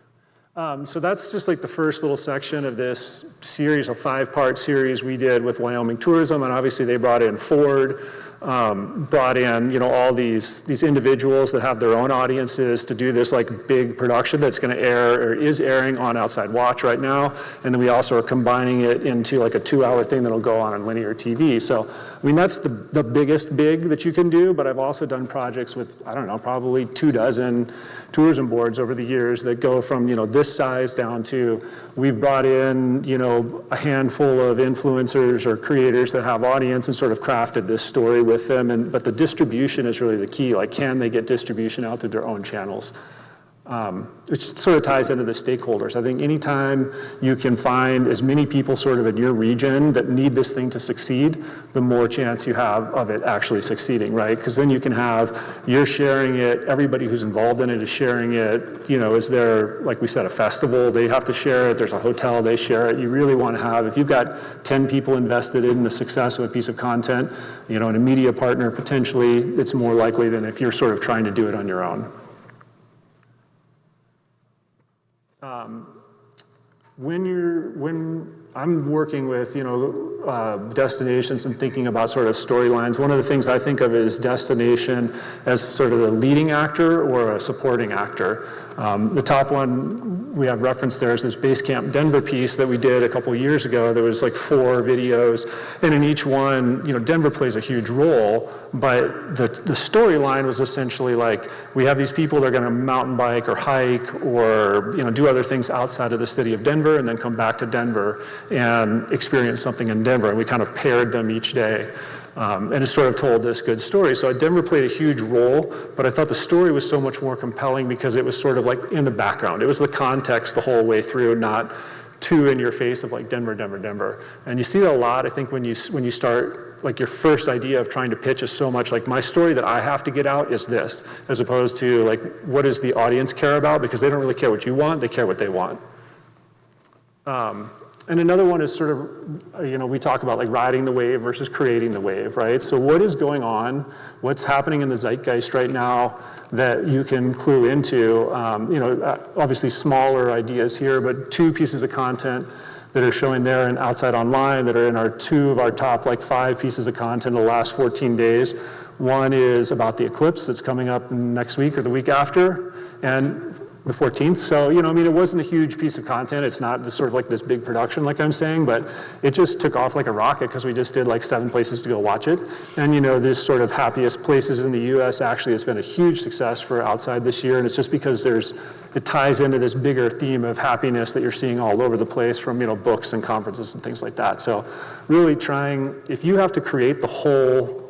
So that's just like the first little section of this series, a 5-part series we did with Wyoming Tourism, and obviously they brought in Ford, brought in, you know, all these individuals that have their own audiences to do this like big production that's going to air or is airing on Outside Watch right now, and then we also are combining it into like a 2-hour thing that'll go on linear TV. So I mean, that's the biggest big that you can do, but I've also done projects with, I don't know, probably 24 tourism boards over the years that go from, you know, this size down to, we've brought in, you know, a handful of influencers or creators that have audience and sort of crafted this story with them. But the distribution is really the key. Like, can they get distribution out through their own channels? which sort of ties into the stakeholders. I think anytime you can find as many people sort of in your region that need this thing to succeed, the more chance you have of it actually succeeding, right? Because then you can have, you're sharing it, everybody who's involved in it is sharing it, is there, like we said, a festival, they have to share it, there's a hotel, they share it. You really want to have, if you've got 10 people invested in the success of a piece of content, and a media partner potentially, it's more likely than if you're sort of trying to do it on your own. When I'm working with, destinations and thinking about sort of storylines, one of the things I think of is destination as sort of a leading actor or a supporting actor. The top one we have referenced there is this Basecamp Denver piece that we did a couple years ago. There was like 4 videos, and in each one, Denver plays a huge role, but the storyline was essentially like, we have these people that are gonna mountain bike or hike or do other things outside of the city of Denver and then come back to Denver and experience something in Denver, and we kind of paired them each day. And it sort of told this good story. So Denver played a huge role, but I thought the story was so much more compelling because it was sort of like in the background. It was the context the whole way through, not too in your face of like Denver, Denver, Denver. And you see that a lot, I think, when you start, like your first idea of trying to pitch is so much like, my story that I have to get out is this, as opposed to like, what does the audience care about? Because they don't really care what you want, they care what they want. And another one is sort of, we talk about like riding the wave versus creating the wave, right? So what is going on? What's happening in the zeitgeist right now that you can clue into? Obviously smaller ideas here, but 2 pieces of content that are showing there and Outside Online that are in 2 of our top like 5 pieces of content in the last 14 days. One is about the eclipse that's coming up next week or the week after, and the 14th. So, it wasn't a huge piece of content. It's not just sort of like this big production, like I'm saying, but it just took off like a rocket because we just did like 7 places to go watch it. And, this sort of happiest places in the US actually has been a huge success for Outside this year. And it's just because it ties into this bigger theme of happiness that you're seeing all over the place from, books and conferences and things like that. So really trying, if you have to create the whole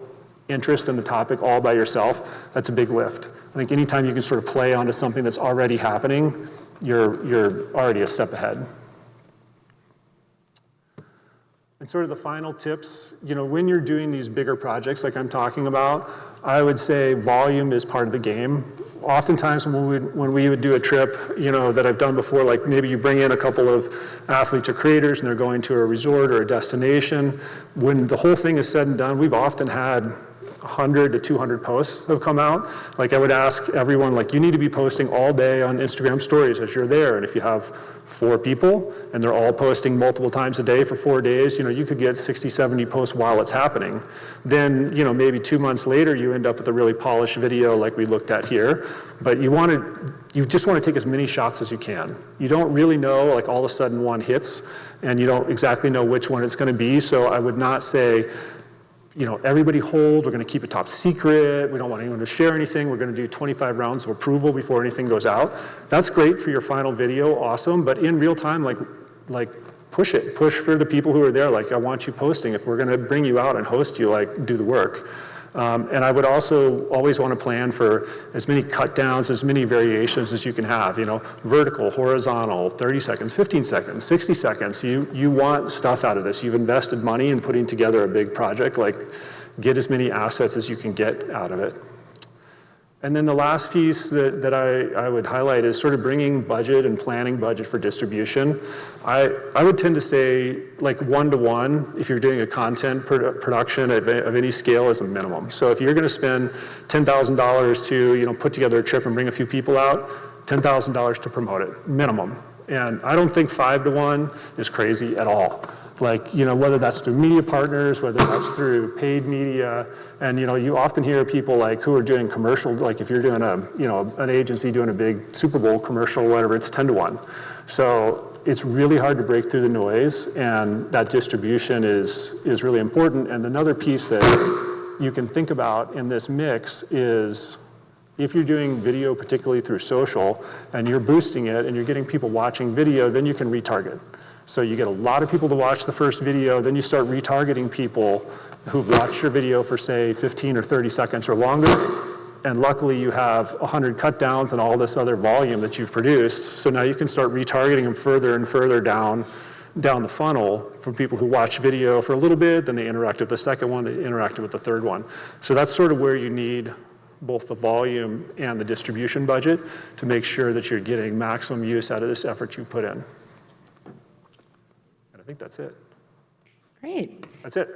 interest in the topic all by yourself, that's a big lift. I think anytime you can sort of play onto something that's already happening, you're already a step ahead. And sort of the final tips, when you're doing these bigger projects like I'm talking about, I would say volume is part of the game. Oftentimes when we would do a trip, that I've done before, like maybe you bring in a couple of athletes or creators and they're going to a resort or a destination. When the whole thing is said and done, we've often had 100 to 200 posts have come out. Like I would ask everyone, like, you need to be posting all day on Instagram stories as you're there. And if you have 4 people and they're all posting multiple times a day for 4 days, you could get 60, 70 posts while it's happening. Then, maybe 2 months later, you end up with a really polished video like we looked at here. But you just want to take as many shots as you can. You don't really know, like all of a sudden one hits and you don't exactly know which one it's going to be. So I would not say, everybody hold, we're going to keep it top secret, we don't want anyone to share anything, we're going to do 25 rounds of approval before anything goes out. That's great for your final video, awesome, but in real time, like push it. Push for the people who are there, like, I want you posting. If we're going to bring you out and host you, like, do the work. And I would also always want to plan for as many cut downs, as many variations as you can have, vertical, horizontal, 30 seconds, 15 seconds, 60 seconds. You want stuff out of this. You've invested money in putting together a big project, like get as many assets as you can get out of it. And then the last piece that I would highlight is sort of bringing budget and planning budget for distribution. I would tend to say like 1-to-1 if you're doing a content production of any scale is a minimum. So if you're going to spend $10,000 to put together a trip and bring a few people out, $10,000 to promote it, minimum. And I don't think 5-to-1 is crazy at all. Like, whether that's through media partners, whether that's through paid media, and you often hear people like who are doing commercial, like if you're doing an agency doing a big Super Bowl commercial or whatever, it's 10-to-1. So it's really hard to break through the noise, and that distribution is really important. And another piece that you can think about in this mix is if you're doing video, particularly through social, and you're boosting it and you're getting people watching video, then you can retarget. So you get a lot of people to watch the first video, then you start retargeting people who've watched your video for say 15 or 30 seconds or longer, And luckily you have 100 cut downs and all this other volume that you've produced. So now you can start retargeting them further and further down the funnel from people who watch video for a little bit, then they interact with the second one, they interacted with the third one. So that's sort of where you need both the volume and the distribution budget to make sure that you're getting maximum use out of this effort you put in. And I think that's it.
Great.
That's it.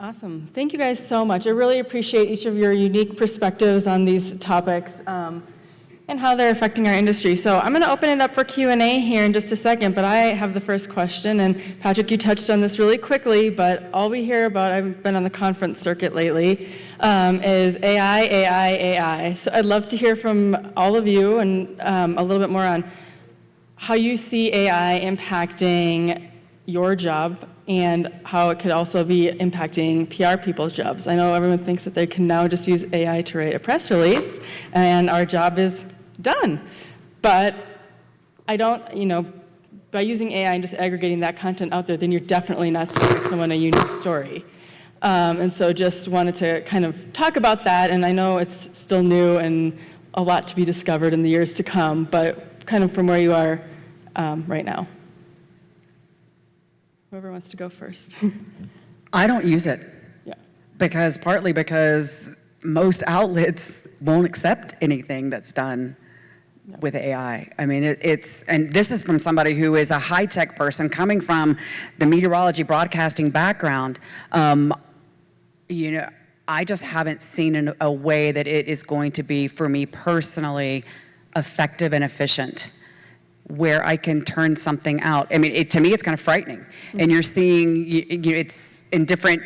Awesome. Thank you guys so much. I really appreciate each of your unique perspectives on these topics and how they're affecting our industry. So I'm going to open it up for Q&A here in just a second, but I have the first question. And Patrick, you touched on this really quickly, but all we hear about, I've been on the conference circuit lately, is AI. So I'd love to hear from all of you and a little bit more on how you see AI impacting your job and how it could also be impacting PR people's jobs. I know everyone thinks that they can now just use AI to write a press release, and our job is done. But I don't, by using AI and just aggregating that content out there, then you're definitely not selling someone a unique story. And so just wanted to kind of talk about that, and I know it's still new and a lot to be discovered in the years to come, but kind of from where you are right now. Whoever wants to go first.
I don't use it.
Yeah.
Partly because most outlets won't accept anything that's done with AI. I mean, and this is from somebody who is a high-tech person coming from the meteorology broadcasting background. I just haven't seen a way that it is going to be, for me personally, effective and efficient, where I can turn something out. I mean, to me, it's kind of frightening. And you're seeing, it's in different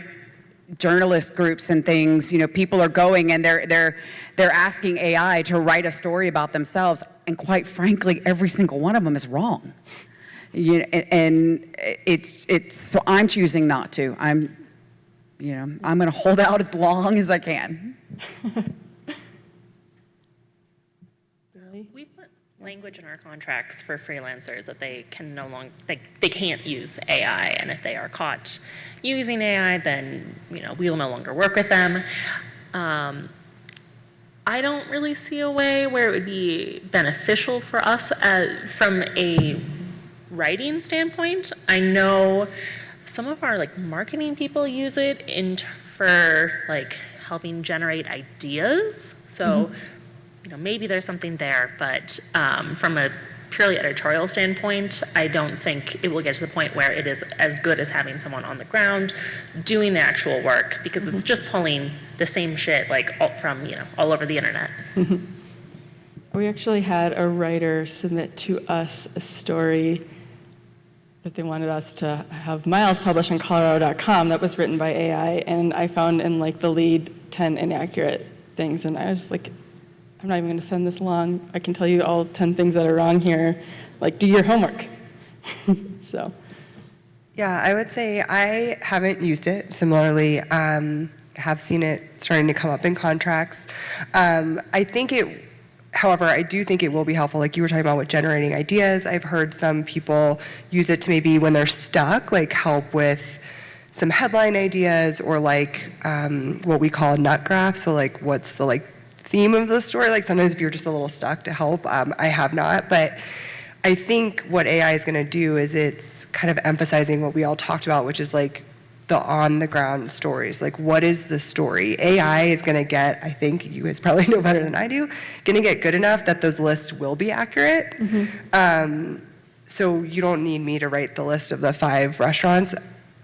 journalist groups and things, people are going and they're asking AI to write a story about themselves, and quite frankly, every single one of them is wrong. And so I'm choosing not to. I'm going to hold out as long as I can.
We've put language in our contracts for freelancers that they can no longer, they can't use AI, and if they are caught using AI, then we will no longer work with them. I don't really see a way where it would be beneficial for us from a writing standpoint. I know some of our marketing people use it for helping generate ideas. So maybe there's something there, but from a purely editorial standpoint, I don't think it will get to the point where it is as good as having someone on the ground doing the actual work, because it's just pulling the same shit from all over the internet.
We actually had a writer submit to us a story that they wanted us to have Miles publish on Colorado.com that was written by AI, and I found in the lead 10 inaccurate things, and I was like, I'm not even going to send this along. I can tell you all 10 things that are wrong here. Do your homework. So.
Yeah, I would say I haven't used it. Similarly, have seen it starting to come up in contracts. However, I do think it will be helpful. Like you were talking about with generating ideas. I've heard some people use it to maybe when they're stuck, help with some headline ideas or what we call a nut graph. So what's the theme of the story? Sometimes if you're just a little stuck, to help. I have not, but I think what AI is going to do is it's kind of emphasizing what we all talked about, which is the on-the-ground stories. What is the story? AI is going to get, I think you guys probably know better than I do, going to get good enough that those lists will be accurate. So you don't need me to write the list of the 5 restaurants.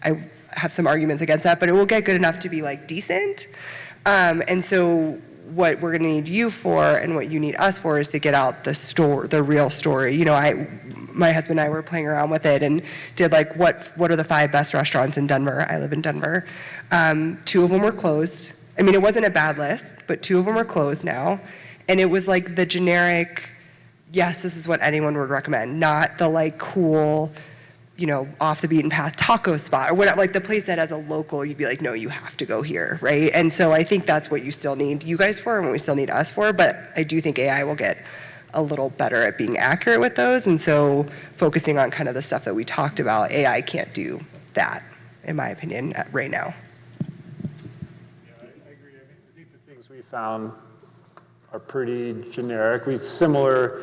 I have some arguments against that, but it will get good enough to be decent. And so what we're going to need you for and what you need us for is to get out the real story. My husband and I were playing around with it and did what are the 5 best restaurants in Denver? I live in Denver. 2 of them were closed. I mean, it wasn't a bad list, but 2 of them are closed now. And it was the generic, yes, this is what anyone would recommend, not the cool, off the beaten path taco spot or whatever, the place that as a local, you'd be no, you have to go here, right? And so I think that's what you still need you guys for and what we still need us for, but I do think AI will get a little better at being accurate with those, and so focusing on kind of the stuff that we talked about, AI can't do that, in my opinion, right now.
Yeah, I agree. I think the things we found are pretty generic. Similar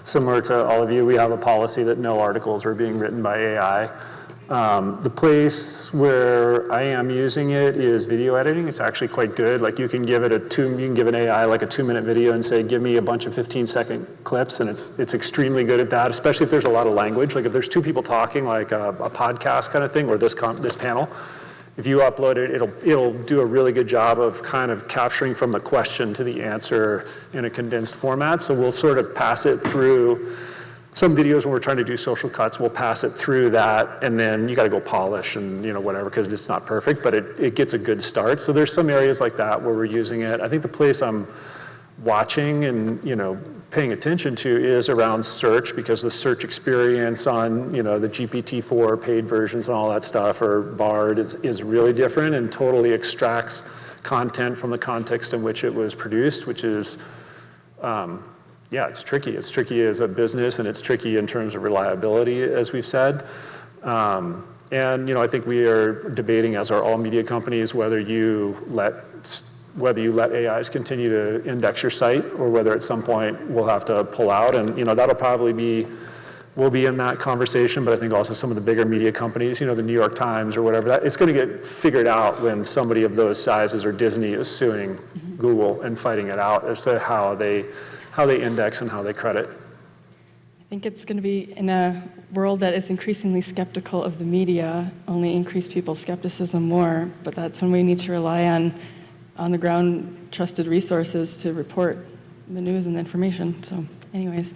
to all of you, we have a policy that no articles are being written by AI. The place where I am using it is video editing. It's actually quite good. Like you can give it you can give an AI like a 2-minute video and say, give me a bunch of 15-second clips, and it's extremely good at that, especially if there's a lot of language. Like if there's 2 people talking, like a podcast kind of thing, or this panel, if you upload it, it'll do a really good job of kind of capturing from the question to the answer in a condensed format. So we'll sort of pass it through. Some videos when we're trying to do social cuts, we'll pass it through that, and then you got to go polish and whatever, because it's not perfect, but it gets a good start. So there's some areas like that where we're using it. I think the place I'm watching and paying attention to is around search, because the search experience on the GPT-4 paid versions and all that stuff, or Bard, is really different and totally extracts content from the context in which it was produced, which is it's tricky. It's tricky as a business, and it's tricky in terms of reliability, as we've said. And I think we are debating, as are all media companies, whether you let AIs continue to index your site, or whether at some point we'll have to pull out. And that'll probably we'll be in that conversation. But I think also some of the bigger media companies, the New York Times or whatever, it's going to get figured out when somebody of those sizes, or Disney, is suing Google and fighting it out as to how they index and how they credit.
I think it's going to be, in a world that is increasingly skeptical of the media, only increase people's skepticism more, but that's when we need to rely on the ground trusted resources to report the news and the information. So anyways,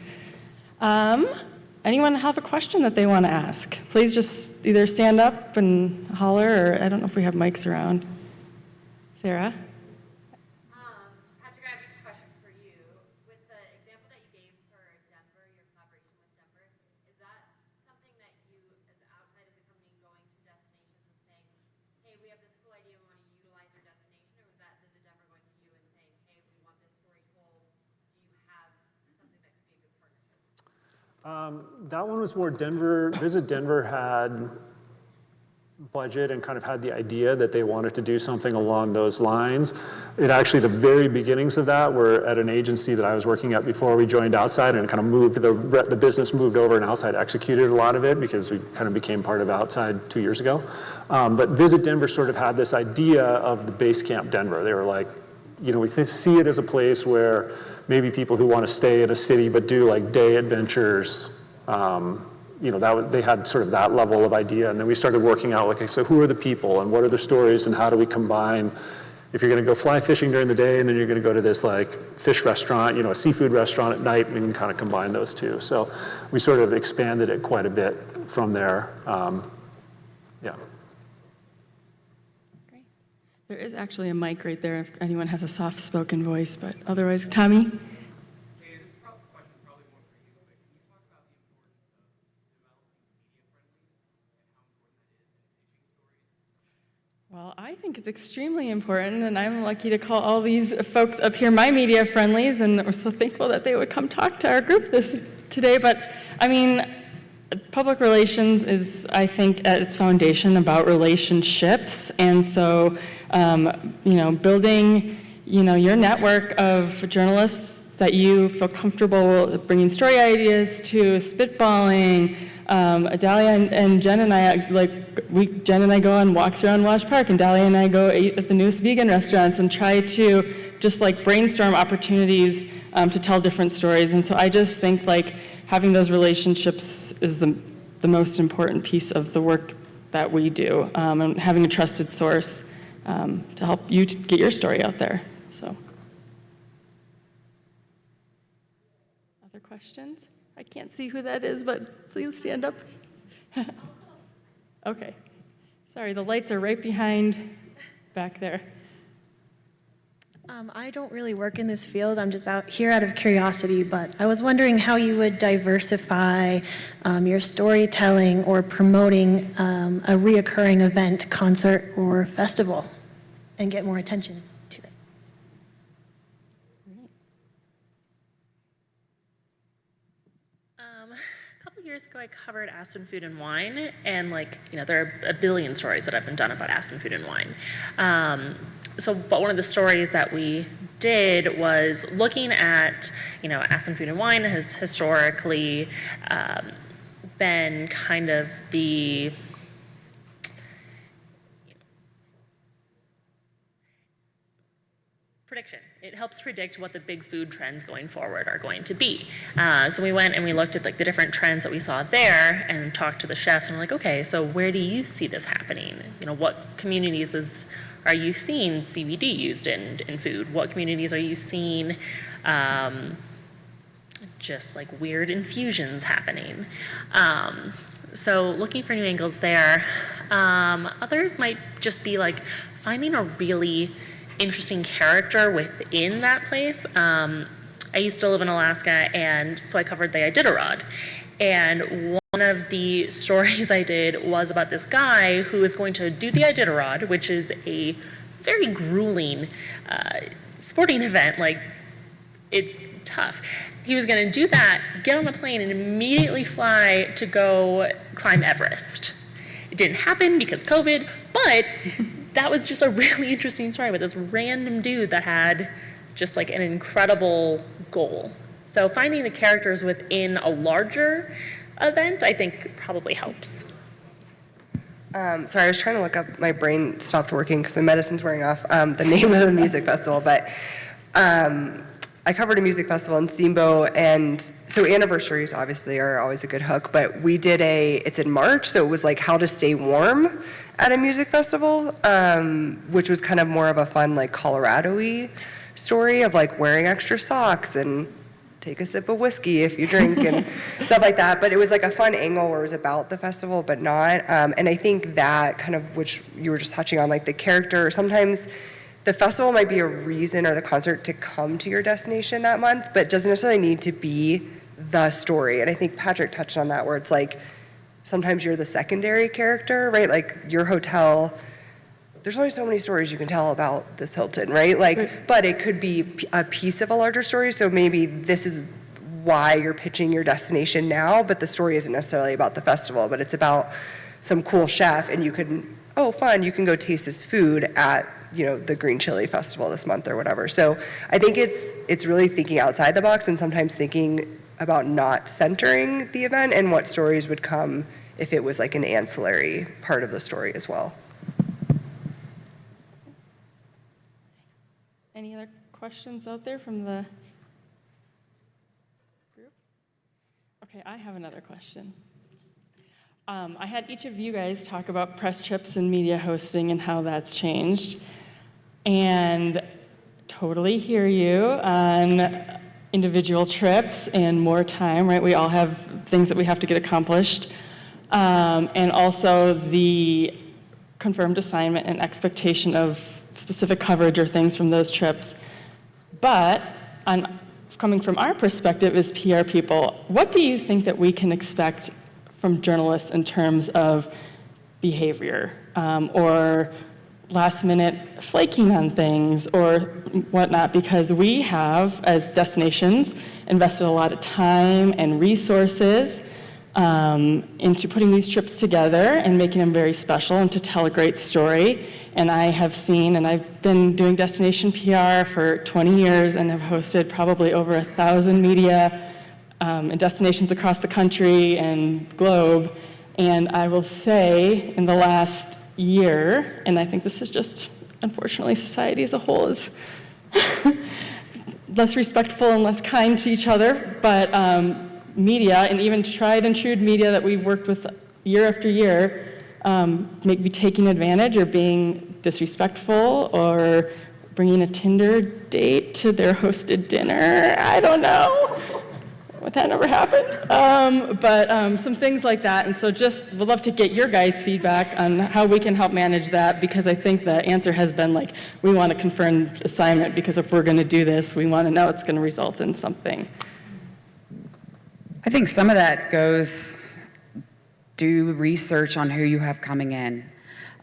anyone have a question that they want to ask? Please just either stand up and holler, or I don't know if we have mics around. Sarah?
That one was more Denver. Visit Denver had budget and kind of had the idea that they wanted to do something along those lines. It actually, the very beginnings of that were at an agency that I was working at before we joined Outside, and kind of moved, the business moved over, and Outside executed a lot of it because we kind of became part of Outside 2 years ago. But Visit Denver sort of had this idea of the base camp Denver. They were like, we see it as a place where maybe people who want to stay in a city but do like day adventures, they had sort of that level of idea. And then we started working out, like, so who are the people and what are the stories and how do we combine, if you're going to go fly fishing during the day and then you're going to go to this like fish restaurant, a seafood restaurant at night, we can kind of combine those two. So we sort of expanded it quite a bit from there.
Great. There is actually a mic right there if anyone has a soft-spoken voice, but otherwise, Tommy? Well, I think it's extremely important, and I'm lucky to call all these folks up here my media friendlies, and we're so thankful that they would come talk to our group today. But I mean, public relations is, I think, at its foundation about relationships, and so building your network of journalists that you feel comfortable bringing story ideas to, spitballing. Dahlia and Jen and I, Jen and I go on walks around Wash Park, and Dahlia and I go eat at the newest vegan restaurants and try to just brainstorm opportunities to tell different stories. And so I just think having those relationships is the most important piece of the work that we do, and having a trusted source to help you to get your story out there. So, other questions? I can't see who that is, but please stand up. Okay. Sorry, the lights are right behind back there.
I don't really work in this field. I'm just out here out of curiosity, but I was wondering how you would diversify your storytelling or promoting a reoccurring event, concert, or festival, and get more attention to it.
A couple years ago, I covered Aspen Food and Wine, and there are a billion stories that have been done about Aspen Food and Wine. But one of the stories that we did was looking at, Aspen Food and Wine has historically been kind of the prediction. It helps predict what the big food trends going forward are going to be. So we went and we looked at like the different trends that we saw there and talked to the chefs, and we're like, okay, so where do you see this happening? What communities are you seeing CBD used in food? What communities are you seeing just like weird infusions happening? So looking for new angles there. Others might just be like finding a really interesting character within that place. I used to live in Alaska, and so I covered the Iditarod. And one of the stories I did was about this guy who is going to do the Iditarod, which is a very grueling sporting event. Like, it's tough. He was going to do that, get on a plane, and immediately fly to go climb Everest. It didn't happen because COVID, but that was just a really interesting story with this random dude that had just like an incredible goal. So finding the characters within a larger event, I think probably helps.
Sorry, I was trying to look up, my brain stopped working because my medicine's wearing off, the name of the music festival, but I covered a music festival in Steamboat, and so anniversaries obviously are always a good hook, but we did it's in March, so it was like how to stay warm at a music festival, which was kind of more of a fun, like Colorado-y story of like wearing extra socks and take a sip of whiskey if you drink and stuff like that. But it was like a fun angle where it was about the festival, but not. And I think that kind of, which you were just touching on, like the character, sometimes the festival might be a reason or the concert to come to your destination that month, but doesn't necessarily need to be the story. And I think Patrick touched on that, where it's like, sometimes you're the secondary character, right? Like your hotel, there's only so many stories you can tell about this Hilton, right? Like, but it could be a piece of a larger story. So maybe this is why you're pitching your destination now, but the story isn't necessarily about the festival, but it's about some cool chef, and you can, oh, fun, you can go taste his food at, the Green Chili Festival this month or whatever. So I think it's really thinking outside the box and sometimes thinking about not centering the event and what stories would come if it was like an ancillary part of the story as well.
Any other questions out there from the group? Okay, I have another question. I had each of you guys talk about press trips and media hosting and how that's changed. And totally hear you on individual trips and more time, right? We all have things that we have to get accomplished. And also the confirmed assignment and expectation of specific coverage or things from those trips. But coming from our perspective as PR people, what do you think that we can expect from journalists in terms of behavior or last minute flaking on things or whatnot? Because we have, as destinations, invested a lot of time and resources into putting these trips together and making them very special and to tell a great story. And I have seen, and I've been doing destination PR for 20 years and have hosted probably over 1,000 media and destinations across the country and globe. And I will say in the last year, and I think this is just, unfortunately, society as a whole is less respectful and less kind to each other, but media, and even tried and true media that we've worked with year after year, may be taking advantage or being disrespectful or bringing a Tinder date to their hosted dinner. I don't know. Would that never happen? But some things like that. And so just would love to get your guys' feedback on how we can help manage that, because I think the answer has been like, we want a confirmed assignment, because if we're going to do this, we want to know it's going to result in something.
I think some of that goes, do research on who you have coming in.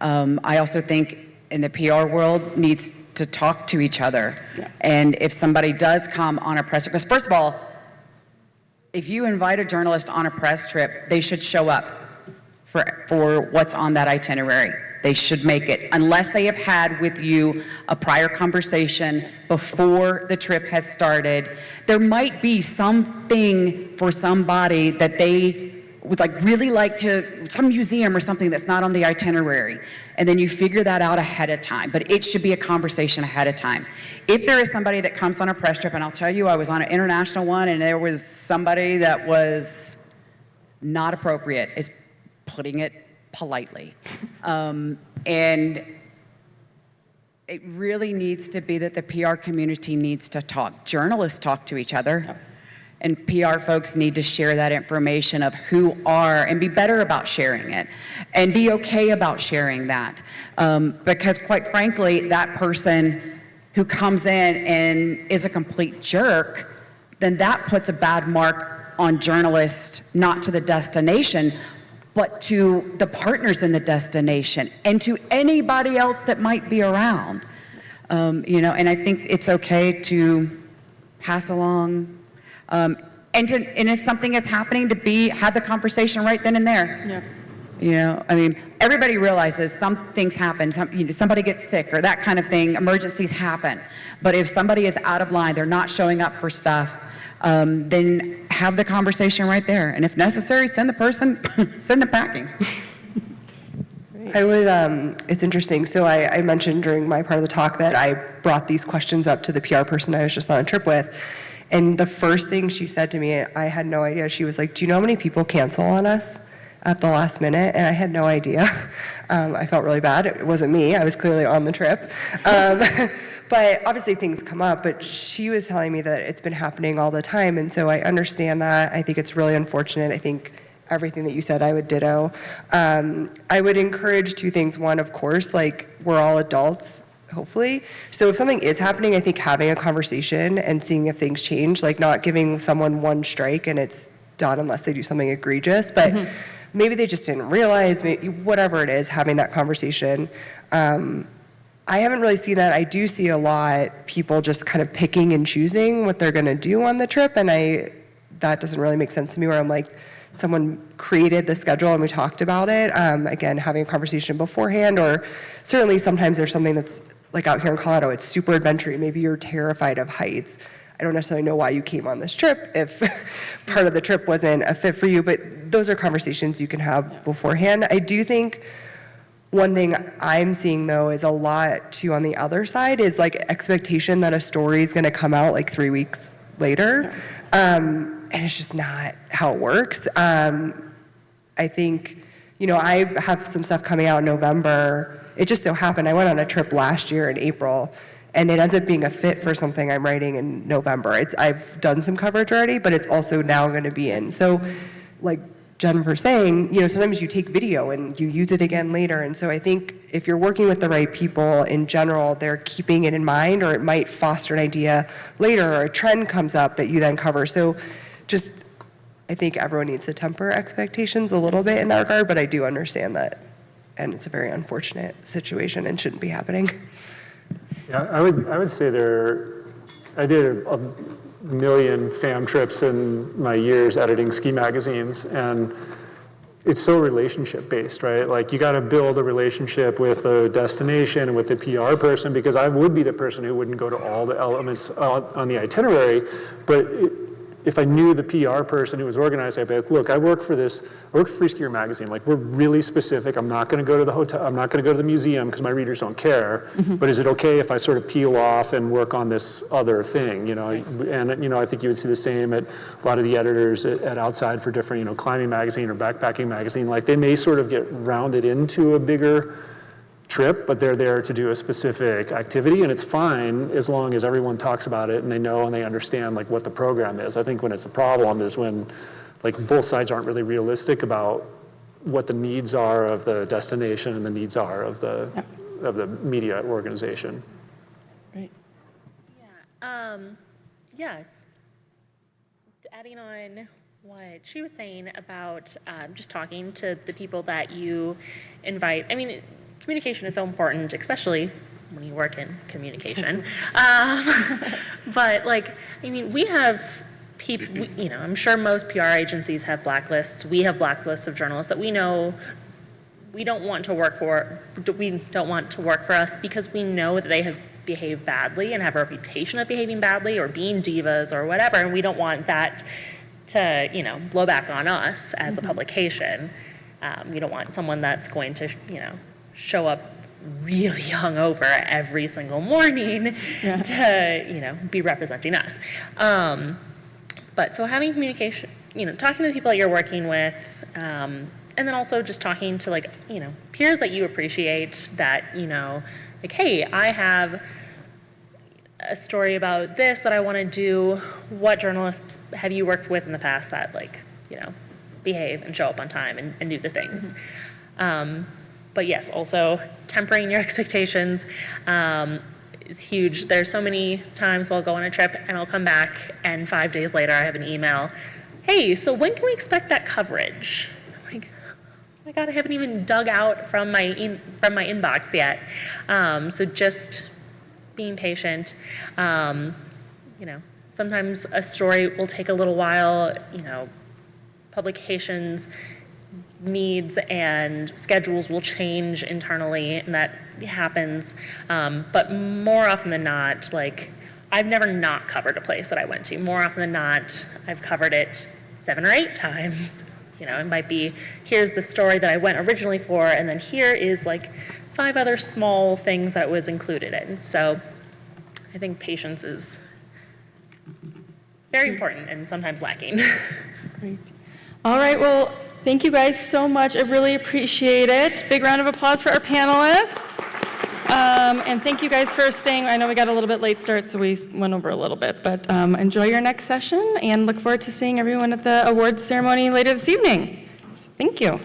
I also think in the PR world needs to talk to each other. Yeah. And if somebody does come on a press trip, because first of all, if you invite a journalist on a press trip, they should show up for what's on that itinerary. They should make it, unless they have had with you a prior conversation before the trip has started. There might be something for somebody that they would really like to, some museum or something that's not on the itinerary. And then you figure that out ahead of time, but it should be a conversation ahead of time. If there is somebody that comes on a press trip, and I'll tell you, I was on an international one and there was somebody that was not appropriate, is putting it politely. And it really needs to be that the PR community needs to talk. Journalists talk to each other, and PR folks need to share that information of who are, and be better about sharing it, and be okay about sharing that. Because quite frankly, that person who comes in and is a complete jerk, then that puts a bad mark on journalists, not to the destination, but to the partners in the destination and to anybody else that might be around. And I think it's okay to pass along, and if something is happening, to have the conversation right then and there.
Yeah.
Everybody realizes some things happen, somebody gets sick or that kind of thing, emergencies happen. But if somebody is out of line, they're not showing up for stuff, then have the conversation right there. And if necessary, send the person, send them packing.
I would, it's interesting. So I mentioned during my part of the talk that I brought these questions up to the PR person I was just on a trip with. And the first thing she said to me, I had no idea. She was like, do you know how many people cancel on us at the last minute? And I had no idea. I felt really bad. It wasn't me. I was clearly on the trip. But obviously things come up, but she was telling me that it's been happening all the time. And so I understand that. I think it's really unfortunate. I think everything that you said, I would ditto. I would encourage two things. One, of course, we're all adults, hopefully. So if something is happening, I think having a conversation and seeing if things change, not giving someone one strike and it's done unless they do something egregious, but maybe they just didn't realize, whatever it is, having that conversation. I haven't really seen that. I do see a lot people just kind of picking and choosing what they're gonna do on the trip, and that doesn't really make sense to me, where I'm like, someone created the schedule and we talked about it. Again, having a conversation beforehand, or certainly sometimes there's something that's out here in Colorado, it's super adventure. Maybe you're terrified of heights. I don't necessarily know why you came on this trip if part of the trip wasn't a fit for you, but those are conversations you can have beforehand. I do think one thing I'm seeing though is a lot too on the other side is expectation that a story is gonna come out 3 weeks later. And it's just not how it works. I think, I have some stuff coming out in November. It just so happened I went on a trip last year in April, and it ends up being a fit for something I'm writing in November. I've done some coverage already, but it's also now gonna be in. So like Jennifer's saying, sometimes you take video and you use it again later. And so I think if you're working with the right people in general, they're keeping it in mind, or it might foster an idea later, or a trend comes up that you then cover. So I think everyone needs to temper expectations a little bit in that regard, but I do understand that, and it's a very unfortunate situation and shouldn't be happening.
Yeah, I would say I did a million fam trips in my years editing ski magazines, and it's so relationship based, right? You got to build a relationship with the destination and with the PR person, because I would be the person who wouldn't go to all the elements on the itinerary, but if I knew the PR person who was organized, I'd be like, look, I work for Free Skier Magazine. We're really specific. I'm not going to go to the hotel. I'm not going to go to the museum because my readers don't care. But is it okay if I sort of peel off and work on this other thing? And I think you would see the same at a lot of the editors at Outside for different, climbing magazine or backpacking magazine. They may sort of get rounded into a bigger trip, but they're there to do a specific activity, and it's fine as long as everyone talks about it and they know and they understand what the program is. I think when it's a problem is when both sides aren't really realistic about what the needs are of the destination and the needs are of the media organization.
Right.
Yeah. Adding on what she was saying about just talking to the people that you invite. Communication is so important, especially when you work in communication. But we have people, I'm sure most PR agencies have blacklists. We have blacklists of journalists that we know we don't want to work for us because we know that they have behaved badly and have a reputation of behaving badly or being divas or whatever, and we don't want that to, blow back on us as a publication. We don't want someone that's going to, show up really hungover every single morning to, be representing us. But so having communication, talking to the people that you're working with, and then also just talking to peers that you appreciate that, like, hey, I have a story about this that I want to do. What journalists have you worked with in the past that behave and show up on time and do the things? But yes, also tempering your expectations is huge. There's so many times I'll go on a trip and I'll come back and 5 days later I have an email, hey, so when can we expect that coverage? Like, oh my God, I haven't even dug out from my inbox yet. So just being patient. Sometimes a story will take a little while, publications needs and schedules will change internally, and that happens. But more often than not, I've never not covered a place that I went to. More often than not, I've covered it 7 or 8 times. It might be, here's the story that I went originally for, and then here is 5 other small things that it was included in. So I think patience is very important and sometimes lacking.
Great. All right, well, thank you guys so much. I really appreciate it. Big round of applause for our panelists. And thank you guys for staying. I know we got a little bit late start, so we went over a little bit, but enjoy your next session and look forward to seeing everyone at the awards ceremony later this evening. Thank you.